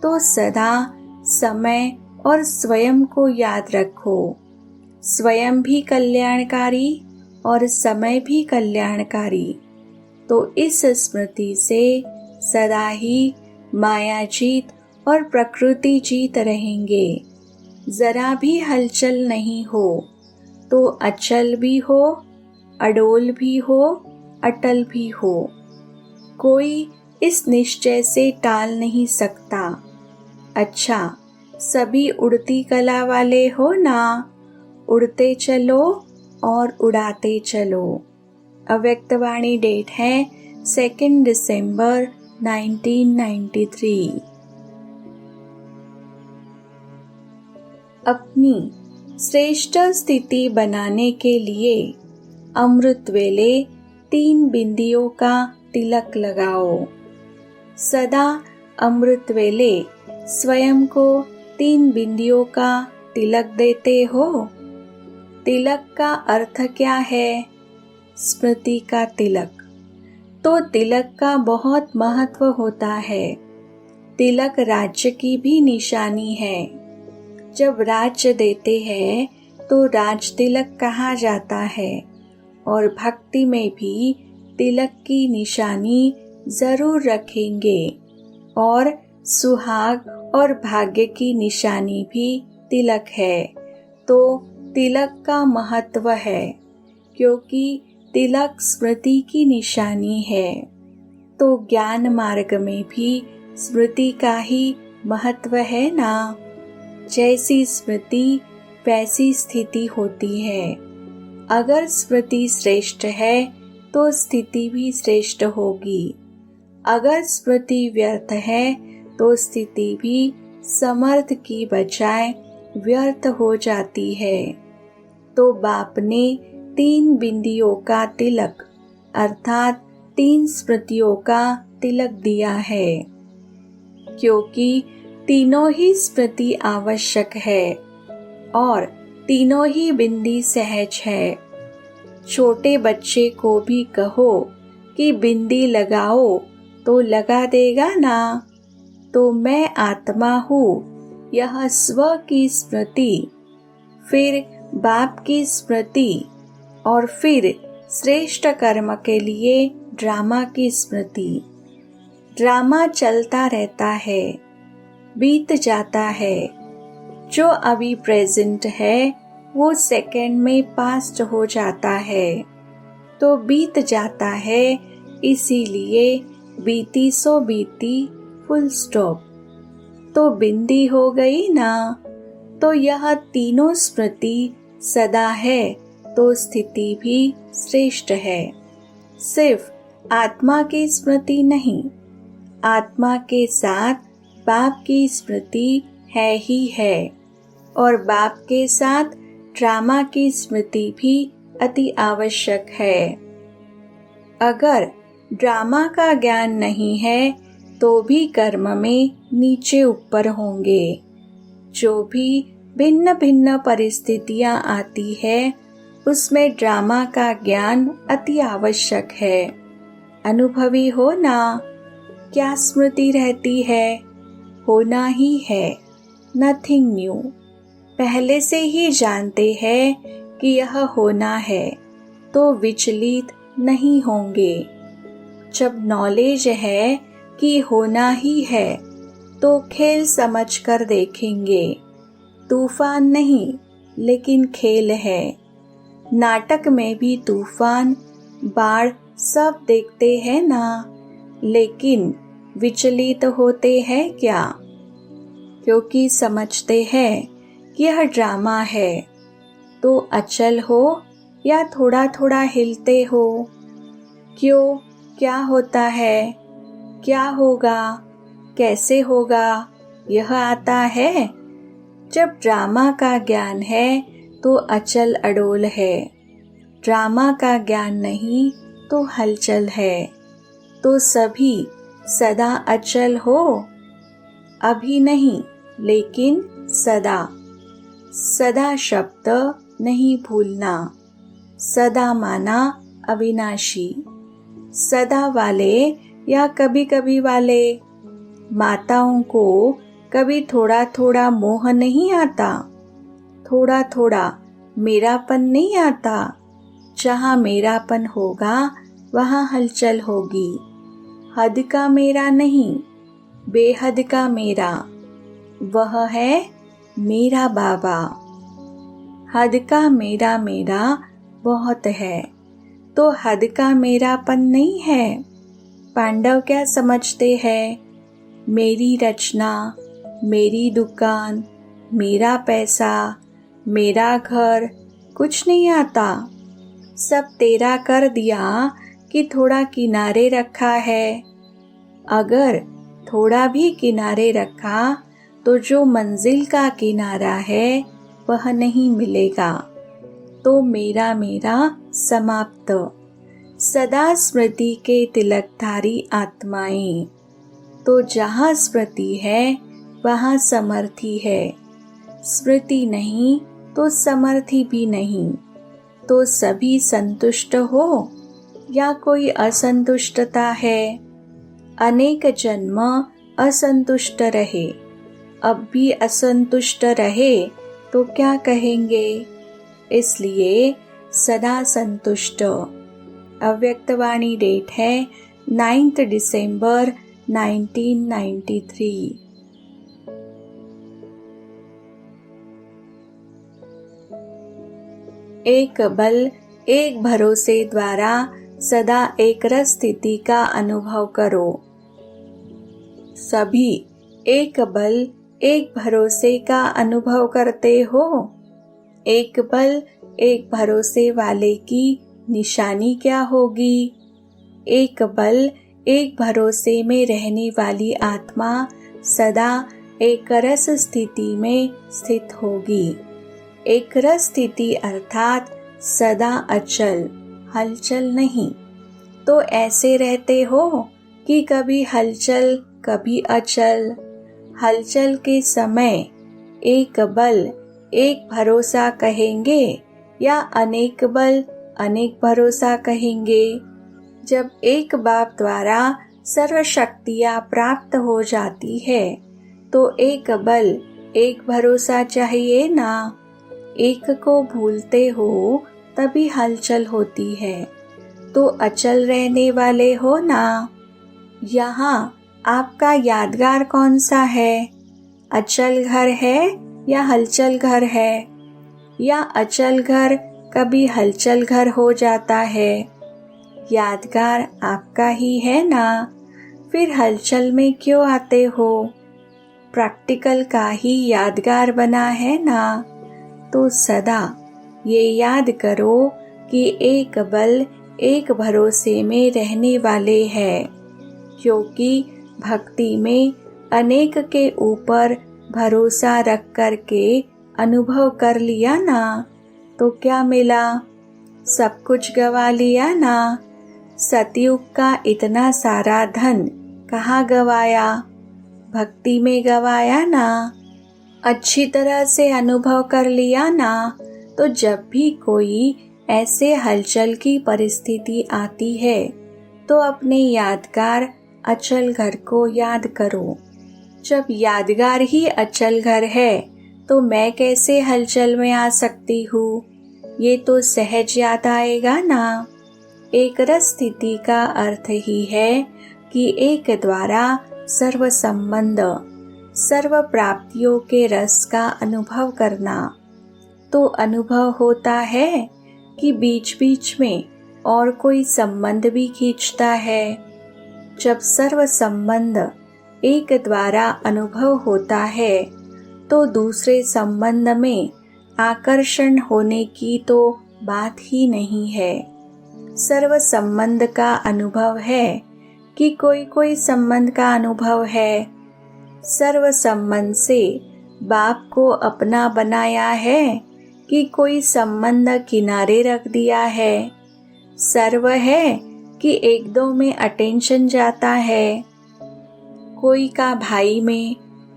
A: तो सदा समय और स्वयं को याद रखो। स्वयं भी कल्याणकारी और समय भी कल्याणकारी। तो इस स्मृति से सदा ही माया जीत और प्रकृति जीत रहेंगे। जरा भी हलचल नहीं हो तो अचल भी हो, अडोल भी हो, अटल भी हो। कोई इस निश्चय से टाल नहीं सकता। अच्छा, सभी उड़ती कला वाले हो ना, उड़ते चलो और उड़ाते चलो। अव्यक्तवाणी डेट है 2 दिसंबर 1993। अपनी श्रेष्ठ स्थिति बनाने के लिए अमृत वेले 3 बिंदियों का तिलक लगाओ। सदा अमृत वेले स्वयं को 3 बिंदियों का तिलक देते हो। तिलक का अर्थ क्या है? स्मृति का तिलक। तो तिलक का बहुत महत्व होता है। तिलक राज्य की भी निशानी है। जब राज्य देते हैं तो राज तिलक कहा जाता है। और भक्ति में भी तिलक की निशानी जरूर रखेंगे। और सुहाग और भाग्य की निशानी भी तिलक है। तो तिलक का महत्व है, क्योंकि तिलक स्मृति की निशानी है। तो ज्ञान मार्ग में भी स्मृति का ही महत्व है ना। जैसी स्मृति वैसी स्थिति होती है। अगर स्मृति श्रेष्ठ है तो स्थिति भी श्रेष्ठ होगी। अगर स्मृति व्यर्थ है तो स्थिति भी समर्थ की बजाय व्यर्थ हो जाती है। तो बाप ने 3 बिंदियों का तिलक अर्थात 3 स्मृतियों का तिलक दिया है, क्योंकि तीनों ही स्मृति आवश्यक है और तीनों ही बिंदी सहज है। छोटे बच्चे को भी कहो कि बिंदी लगाओ तो लगा देगा ना। तो मैं आत्मा हूँ, यह स्व की स्मृति, फिर बाप की स्मृति और फिर श्रेष्ठ कर्म के लिए ड्रामा की स्मृति। ड्रामा चलता रहता है, बीत जाता है। जो अभी प्रेजेंट है वो सेकंड में पास्ट हो जाता है, तो बीत जाता है। इसीलिए बीती सो बीती, फुल स्टॉप। तो बिंदी हो गई ना। तो यह तीनों स्मृति सदा है, तो स्थिति भी श्रेष्ठ है। सिर्फ आत्मा की स्मृति नहीं, आत्मा के साथ बाप की स्मृति है ही है। और बाप के साथ ड्रामा की स्मृति भी अति आवश्यक है। अगर ड्रामा का ज्ञान नहीं है तो भी कर्म में नीचे ऊपर होंगे। जो भी भिन्न भिन्न परिस्थितियां आती है उसमें ड्रामा का ज्ञान अति आवश्यक है। अनुभवी हो ना। क्या स्मृति रहती है? होना ही है, नथिंग न्यू। पहले से ही जानते हैं कि यह होना है, तो विचलित नहीं होंगे। जब नॉलेज है कि होना ही है, तो खेल समझकर देखेंगे। तूफान नहीं, लेकिन खेल है। नाटक में भी तूफान, बाढ़ सब देखते हैं ना, लेकिन विचलित होते हैं क्या? क्योंकि समझते हैं कि यह ड्रामा है। तो अचल हो या थोड़ा थोड़ा हिलते हो? क्यों? क्या होता है? क्या होगा? कैसे होगा? यह आता है। जब ड्रामा का ज्ञान है तो अचल अडोल है। ड्रामा का ज्ञान नहीं तो हलचल है। तो सभी सदा अचल हो। अभी नहीं, लेकिन सदा। सदा शब्द नहीं भूलना। सदा माना अविनाशी। सदा वाले या कभी कभी वाले। माताओं को कभी थोड़ा थोड़ा मोह नहीं आता। थोड़ा थोड़ा मेरापन नहीं आता। जहाँ मेरापन होगा वहाँ हलचल होगी। हद का मेरा नहीं, बेहद का मेरा। वह है मेरा बाबा। हद का मेरा मेरा बहुत है, तो हद का मेरापन नहीं है। पांडव क्या समझते हैं? मेरी रचना, मेरी दुकान, मेरा पैसा, मेरा घर, कुछ नहीं आता। सब तेरा कर दिया कि थोड़ा किनारे रखा है। अगर थोड़ा भी किनारे रखा तो जो मंजिल का किनारा है वह नहीं मिलेगा। तो मेरा मेरा समाप्त। सदा स्मृति के तिलकधारी आत्माएं। तो जहाँ स्मृति है वहाँ समर्थी है। स्मृति नहीं तो समर्थी भी नहीं। तो सभी संतुष्ट हो या कोई असंतुष्टता है? अनेक जन्म असंतुष्ट रहे, अब भी असंतुष्ट रहे तो क्या कहेंगे? इसलिए सदा संतुष्ट। अव्यक्तवाणी डेट है 9 दिसंबर 1993। एक बल एक भरोसे द्वारा सदा एक रस स्थिति का अनुभव करो। सभी एक बल एक भरोसे का अनुभव करते हो। एक बल एक भरोसे वाले की निशानी क्या होगी? एक बल एक भरोसे में रहने वाली आत्मा सदा एक रस स्थिति में स्थित होगी। एक रस स्थिति अर्थात सदा अचल, हलचल नहीं। तो ऐसे रहते हो कि कभी हलचल कभी अचल। हलचल के समय एक बल एक भरोसा कहेंगे या अनेक बल अनेक भरोसा कहेंगे? जब एक बाप द्वारा सर्व शक्तियाँ प्राप्त हो जाती है तो एक बल एक भरोसा चाहिए ना। एक को भूलते हो तभी हलचल होती है। तो अचल रहने वाले हो ना। यहाँ आपका यादगार कौन सा है? अचल घर है या हलचल घर है? या अचल घर कभी हलचल घर हो जाता है? यादगार आपका ही है ना। फिर हलचल में क्यों आते हो? प्रैक्टिकल का ही यादगार बना है ना। तो सदा ये याद करो कि एक बल एक भरोसे में रहने वाले हैं। क्योंकि भक्ति में अनेक के ऊपर भरोसा रख कर के अनुभव कर लिया ना, तो क्या मिला? सब कुछ गवा लिया ना। सतयुग का इतना सारा धन कहाँ गवाया? भक्ति में गवाया ना। अच्छी तरह से अनुभव कर लिया ना। तो जब भी कोई ऐसे हलचल की परिस्थिति आती है तो अपने यादगार अचल घर को याद करो। जब यादगार ही अचल घर है तो मैं कैसे हलचल में आ सकती हूँ? ये तो सहज याद आएगा ना। एक रस स्थिति का अर्थ ही है कि एक द्वारा सर्व संबंध, सर्व प्राप्तियों के रस का अनुभव करना, तो अनुभव होता है कि बीच बीच में और कोई संबंध भी खींचता है। जब सर्व संबंध एक द्वारा अनुभव होता है तो दूसरे संबंध में आकर्षण होने की तो बात ही नहीं है। सर्व संबंध का अनुभव है कि कोई कोई संबंध का अनुभव है। सर्व संबंध से बाप को अपना बनाया है कि कोई संबंध किनारे रख दिया है। सर्व है कि एक दो में अटेंशन जाता है, कोई का भाई में,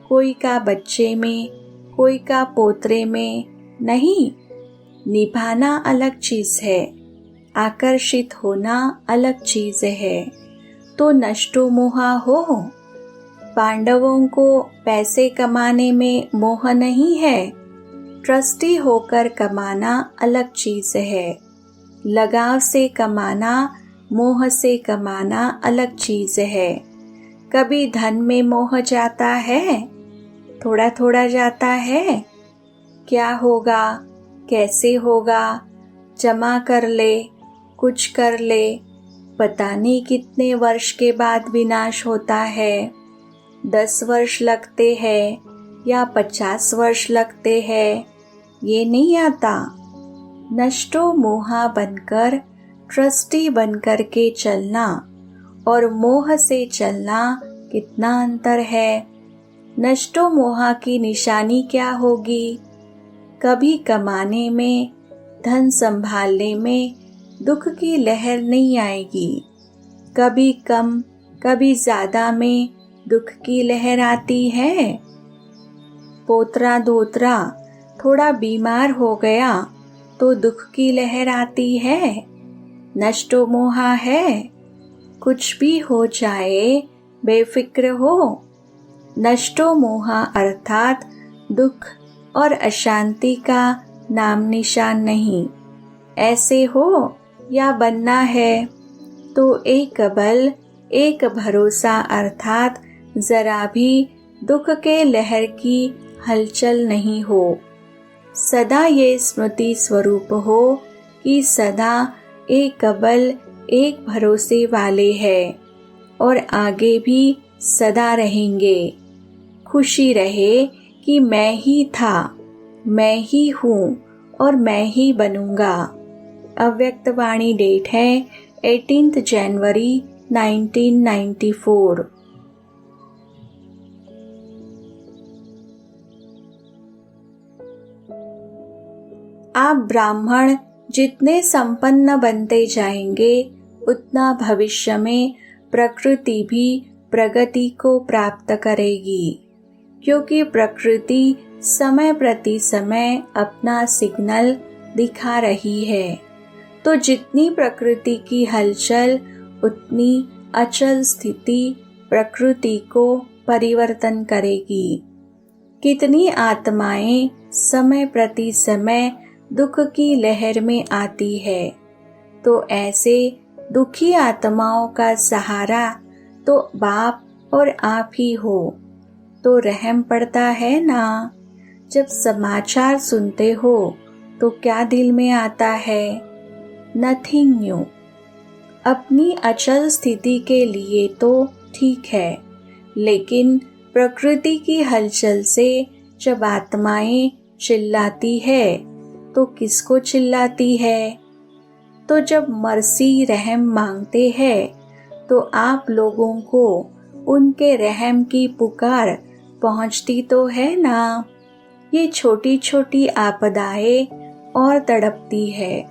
A: कोई का बच्चे में, कोई का पोतरे में नहीं। निभाना अलग चीज है, आकर्षित होना अलग चीज है। तो नष्टो मोहा हो। पांडवों को पैसे कमाने में मोह नहीं है, ट्रस्टी होकर कमाना अलग चीज है। लगाव से कमाना, मोह से कमाना अलग चीज है। कभी धन में मोह जाता है, थोड़ा थोड़ा जाता है, क्या होगा, कैसे होगा, जमा कर ले, कुछ कर ले, पता नहीं कितने वर्ष के बाद विनाश होता है। 10 वर्ष लगते हैं या 50 वर्ष लगते हैं, ये नहीं आता। नष्टो मोहा बनकर ट्रस्टी बनकर के चलना और मोह से चलना कितना अंतर है। नष्टो मोहा की निशानी क्या होगी? कभी कमाने में, धन संभालने में दुख की लहर नहीं आएगी। कभी कम, कभी ज्यादा में दुख की लहर आती है। पोतरा दोतरा थोड़ा बीमार हो गया तो दुख की लहर आती है। नष्टो मोहा है, कुछ भी हो जाए बेफिक्र हो। नष्टो मोहा अर्थात दुख और अशांति का नाम निशान नहीं। ऐसे हो या बनना है तो एक बल, एक भरोसा अर्थात जरा भी दुख के लहर की हलचल नहीं हो। सदा ये स्मृति स्वरूप हो कि सदा एक बल, एक भरोसे वाले हैं और आगे भी सदा रहेंगे। खुशी रहे कि मैं ही था, मैं ही हूँ और मैं ही बनूंगा। अव्यक्त वाणी डेट है 18 जनवरी 1994। आप ब्राह्मण जितने संपन्न बनते जाएंगे उतना भविष्य में प्रकृति भी प्रगति को प्राप्त करेगी, क्योंकि प्रकृति समय प्रति समय अपना सिग्नल दिखा रही है। तो जितनी प्रकृति की हलचल उतनी अचल स्थिति प्रकृति को परिवर्तन करेगी। कितनी आत्माएं समय प्रति समय दुख की लहर में आती है, तो ऐसे दुखी आत्माओं का सहारा तो बाप और आप ही हो। तो रहम पड़ता है ना। जब समाचार सुनते हो तो क्या दिल में आता है? Nothing new. अपनी अचल स्थिति के लिए तो ठीक है, लेकिन प्रकृति की हलचल से जब आत्माएं चिल्लाती है तो किसको चिल्लाती है? तो जब मर्सी रहम मांगते हैं तो आप लोगों को उनके रहम की पुकार पहुंचती तो है ना। ये छोटी छोटी आपदाएं और तड़पती है।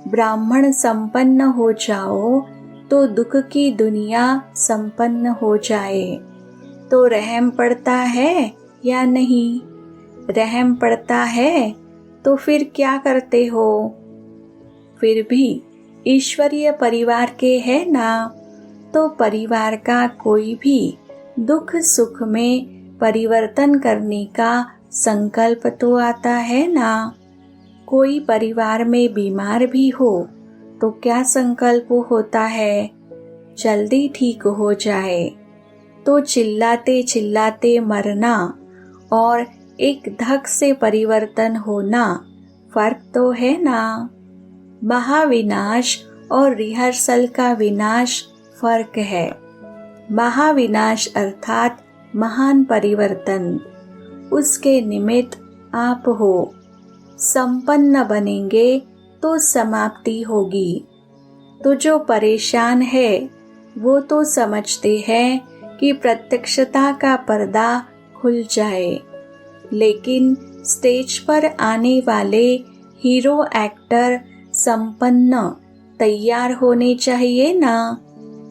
A: ब्राह्मण संपन्न हो जाओ तो दुख की दुनिया संपन्न हो जाए। तो रहम पड़ता है या नहीं? रहम पड़ता है तो फिर क्या करते हो? फिर भी ईश्वरीय परिवार के है ना, तो परिवार का कोई भी दुख सुख में परिवर्तन करने का संकल्प तो आता है ना। कोई परिवार में बीमार भी हो तो क्या संकल्प होता है? जल्दी ठीक हो जाए। तो चिल्लाते चिल्लाते मरना और एक धक से परिवर्तन होना फर्क तो है ना। महाविनाश और रिहर्सल का विनाश फर्क है। महाविनाश अर्थात महान परिवर्तन, उसके निमित्त आप हो। संपन्न बनेंगे तो समाप्ति होगी। तो जो परेशान है वो तो समझते हैं कि प्रत्यक्षता का पर्दा खुल जाए, लेकिन स्टेज पर आने वाले हीरो एक्टर संपन्न तैयार होने चाहिए ना,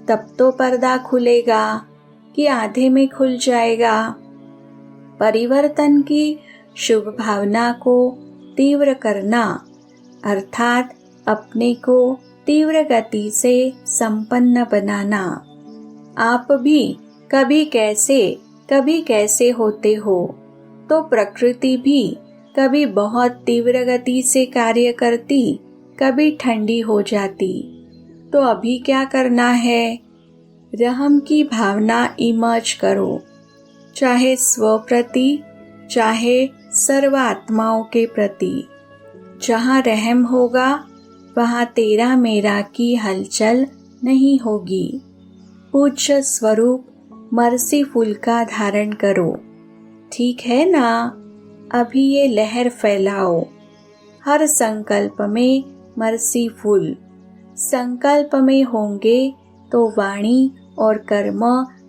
A: तब तो पर्दा खुलेगा कि आधे में खुल जाएगा। परिवर्तन की शुभ भावना को तीव्र करना अर्थात अपने को तीव्र गति से संपन्न बनाना। आप भी कभी कैसे होते हो, तो प्रकृति भी कभी बहुत तीव्र गति से कार्य करती, कभी ठंडी हो जाती। तो अभी क्या करना है? रहम की भावना इमर्ज करो, चाहे स्व प्रति चाहे सर्व आत्माओं के प्रति। जहाँ रहम होगा वहाँ तेरा मेरा की हलचल नहीं होगी। पूज्य स्वरूप मर्सीफुल का धारण करो, ठीक है ना। अभी ये लहर फैलाओ, हर संकल्प में मर्सीफुल। संकल्प में होंगे तो वाणी और कर्म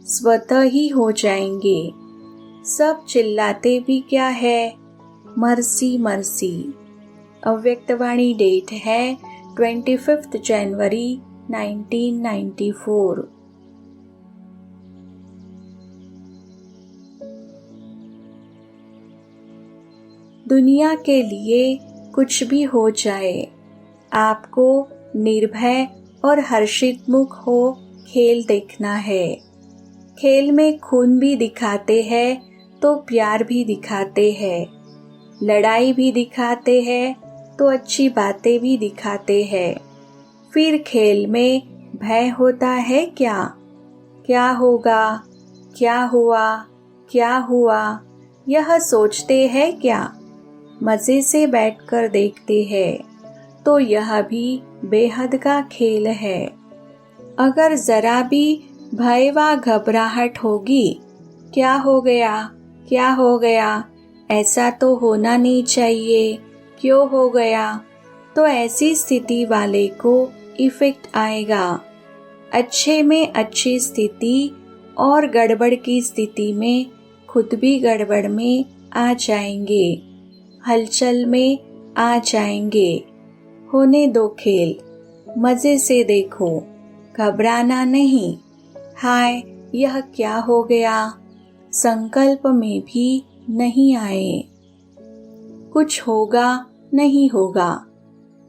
A: स्वतः ही हो जाएंगे। सब चिल्लाते भी क्या है, मर्सी मर्सी। अव्यक्तवाणी डेट है 25 जनवरी 1994। दुनिया के लिए कुछ भी हो जाए, आपको निर्भय और हर्षित मुख हो खेल देखना है। खेल में खून भी दिखाते हैं तो प्यार भी दिखाते हैं, लड़ाई भी दिखाते हैं तो अच्छी बातें भी दिखाते हैं। फिर खेल में भय होता है क्या? क्या होगा, क्या हुआ, क्या हुआ, यह सोचते हैं क्या? मजे से बैठकर देखते हैं तो यह भी बेहद का खेल है। अगर जरा भी भय व घबराहट होगी, क्या हो गया, क्या हो गया, ऐसा तो होना नहीं चाहिए, क्यों हो गया, तो ऐसी स्थिति वाले को इफेक्ट आएगा। अच्छे में अच्छी स्थिति और गड़बड़ की स्थिति में खुद भी गड़बड़ में आ जाएंगे, हलचल में आ जाएंगे। होने दो खेल, मजे से देखो, घबराना नहीं। हाय यह क्या हो गया, संकल्प में भी नहीं आए। कुछ होगा नहीं होगा।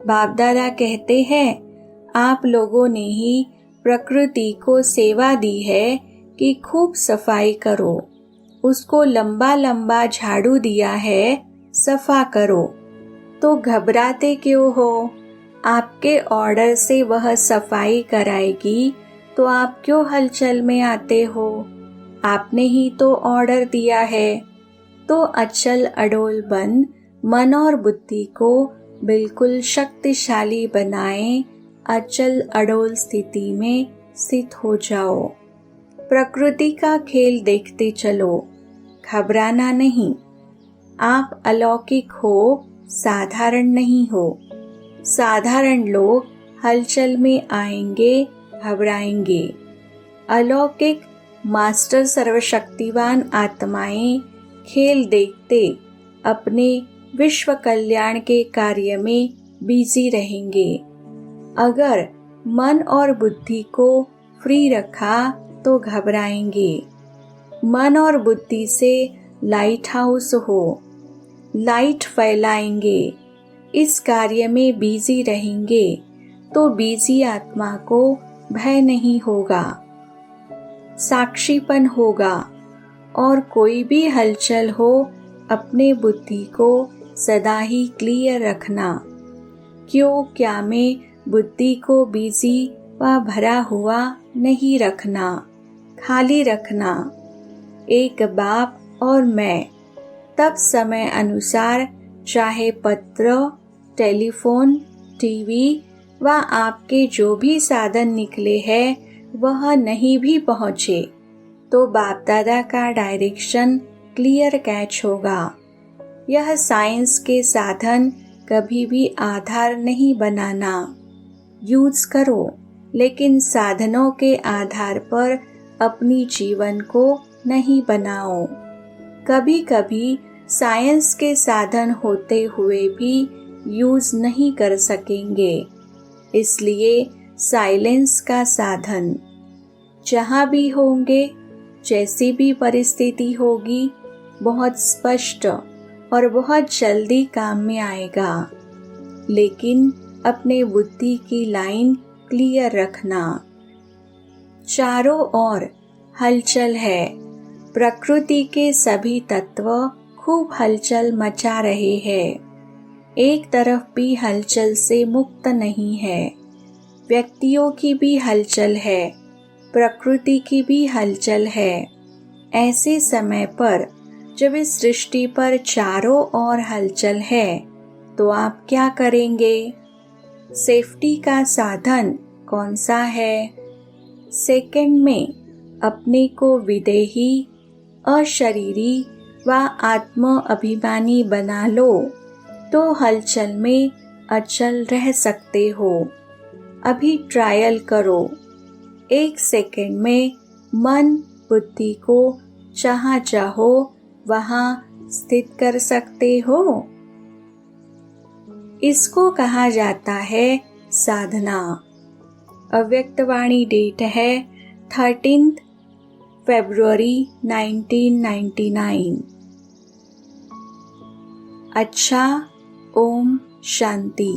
A: बाप दादा कहते हैं आप लोगों ने ही प्रकृति को सेवा दी है कि खूब सफाई करो, उसको लंबा लंबा झाड़ू दिया है, सफा करो। तो घबराते क्यों हो? आपके ऑर्डर से वह सफाई कराएगी तो आप क्यों हलचल में आते हो? आपने ही तो ऑर्डर दिया है। तो अचल अडोल बन मन और बुद्धि को बिल्कुल शक्तिशाली बनाएं, अचल अडोल स्थिति में स्थित हो जाओ। प्रकृति का खेल देखते चलो, घबराना नहीं। आप अलौकिक हो, साधारण नहीं हो। साधारण लोग हलचल में आएंगे, घबराएंगे। अलौकिक मास्टर सर्वशक्तिवान आत्माएं खेल देखते अपने विश्व कल्याण के कार्य में बिजी रहेंगे। अगर मन और बुद्धि को फ्री रखा तो घबराएंगे। मन और बुद्धि से लाइट हाउस हो, लाइट फैलाएंगे। इस कार्य में बिजी रहेंगे तो बिजी आत्मा को भय नहीं होगा, साक्षीपन होगा। और कोई भी हलचल हो, अपने बुद्धि को सदा ही क्लियर रखना। क्यों क्या में बुद्धि को बिजी व भरा हुआ नहीं रखना, खाली रखना। एक बाप और मैं तब समय अनुसार चाहे पत्र, टेलीफोन, टीवी व आपके जो भी साधन निकले हैं वह नहीं भी पहुँचे तो बाप दादा का डायरेक्शन क्लियर कैच होगा। यह साइंस के साधन कभी भी आधार नहीं बनाना। यूज करो लेकिन साधनों के आधार पर अपनी जीवन को नहीं बनाओ। कभी कभी साइंस के साधन होते हुए भी यूज नहीं कर सकेंगे, इसलिए साइलेंस का साधन जहाँ भी होंगे, जैसी भी परिस्थिति होगी, बहुत स्पष्ट और बहुत जल्दी काम में आएगा। लेकिन अपने बुद्धि की लाइन क्लियर रखना। चारों ओर हलचल है। प्रकृति के सभी तत्व खूब हलचल मचा रहे हैं। एक तरफ भी हलचल से मुक्त नहीं है। व्यक्तियों की भी हलचल है, प्रकृति की भी हलचल है। ऐसे समय पर जब इस सृष्टि पर चारों ओर हलचल है तो आप क्या करेंगे? सेफ्टी का साधन कौन सा है? सेकंड में अपने को विदेही, अशरीरी व आत्म अभिमानी बना लो तो हलचल में अचल रह सकते हो। अभी ट्रायल करो। 1 सेकंड में मन बुद्धि को जहाँ चाहो वहाँ स्थित कर सकते हो। इसको कहा जाता है साधना। अव्यक्तवाणी डेट है 13 फरवरी 1999। अच्छा, ओम शांति।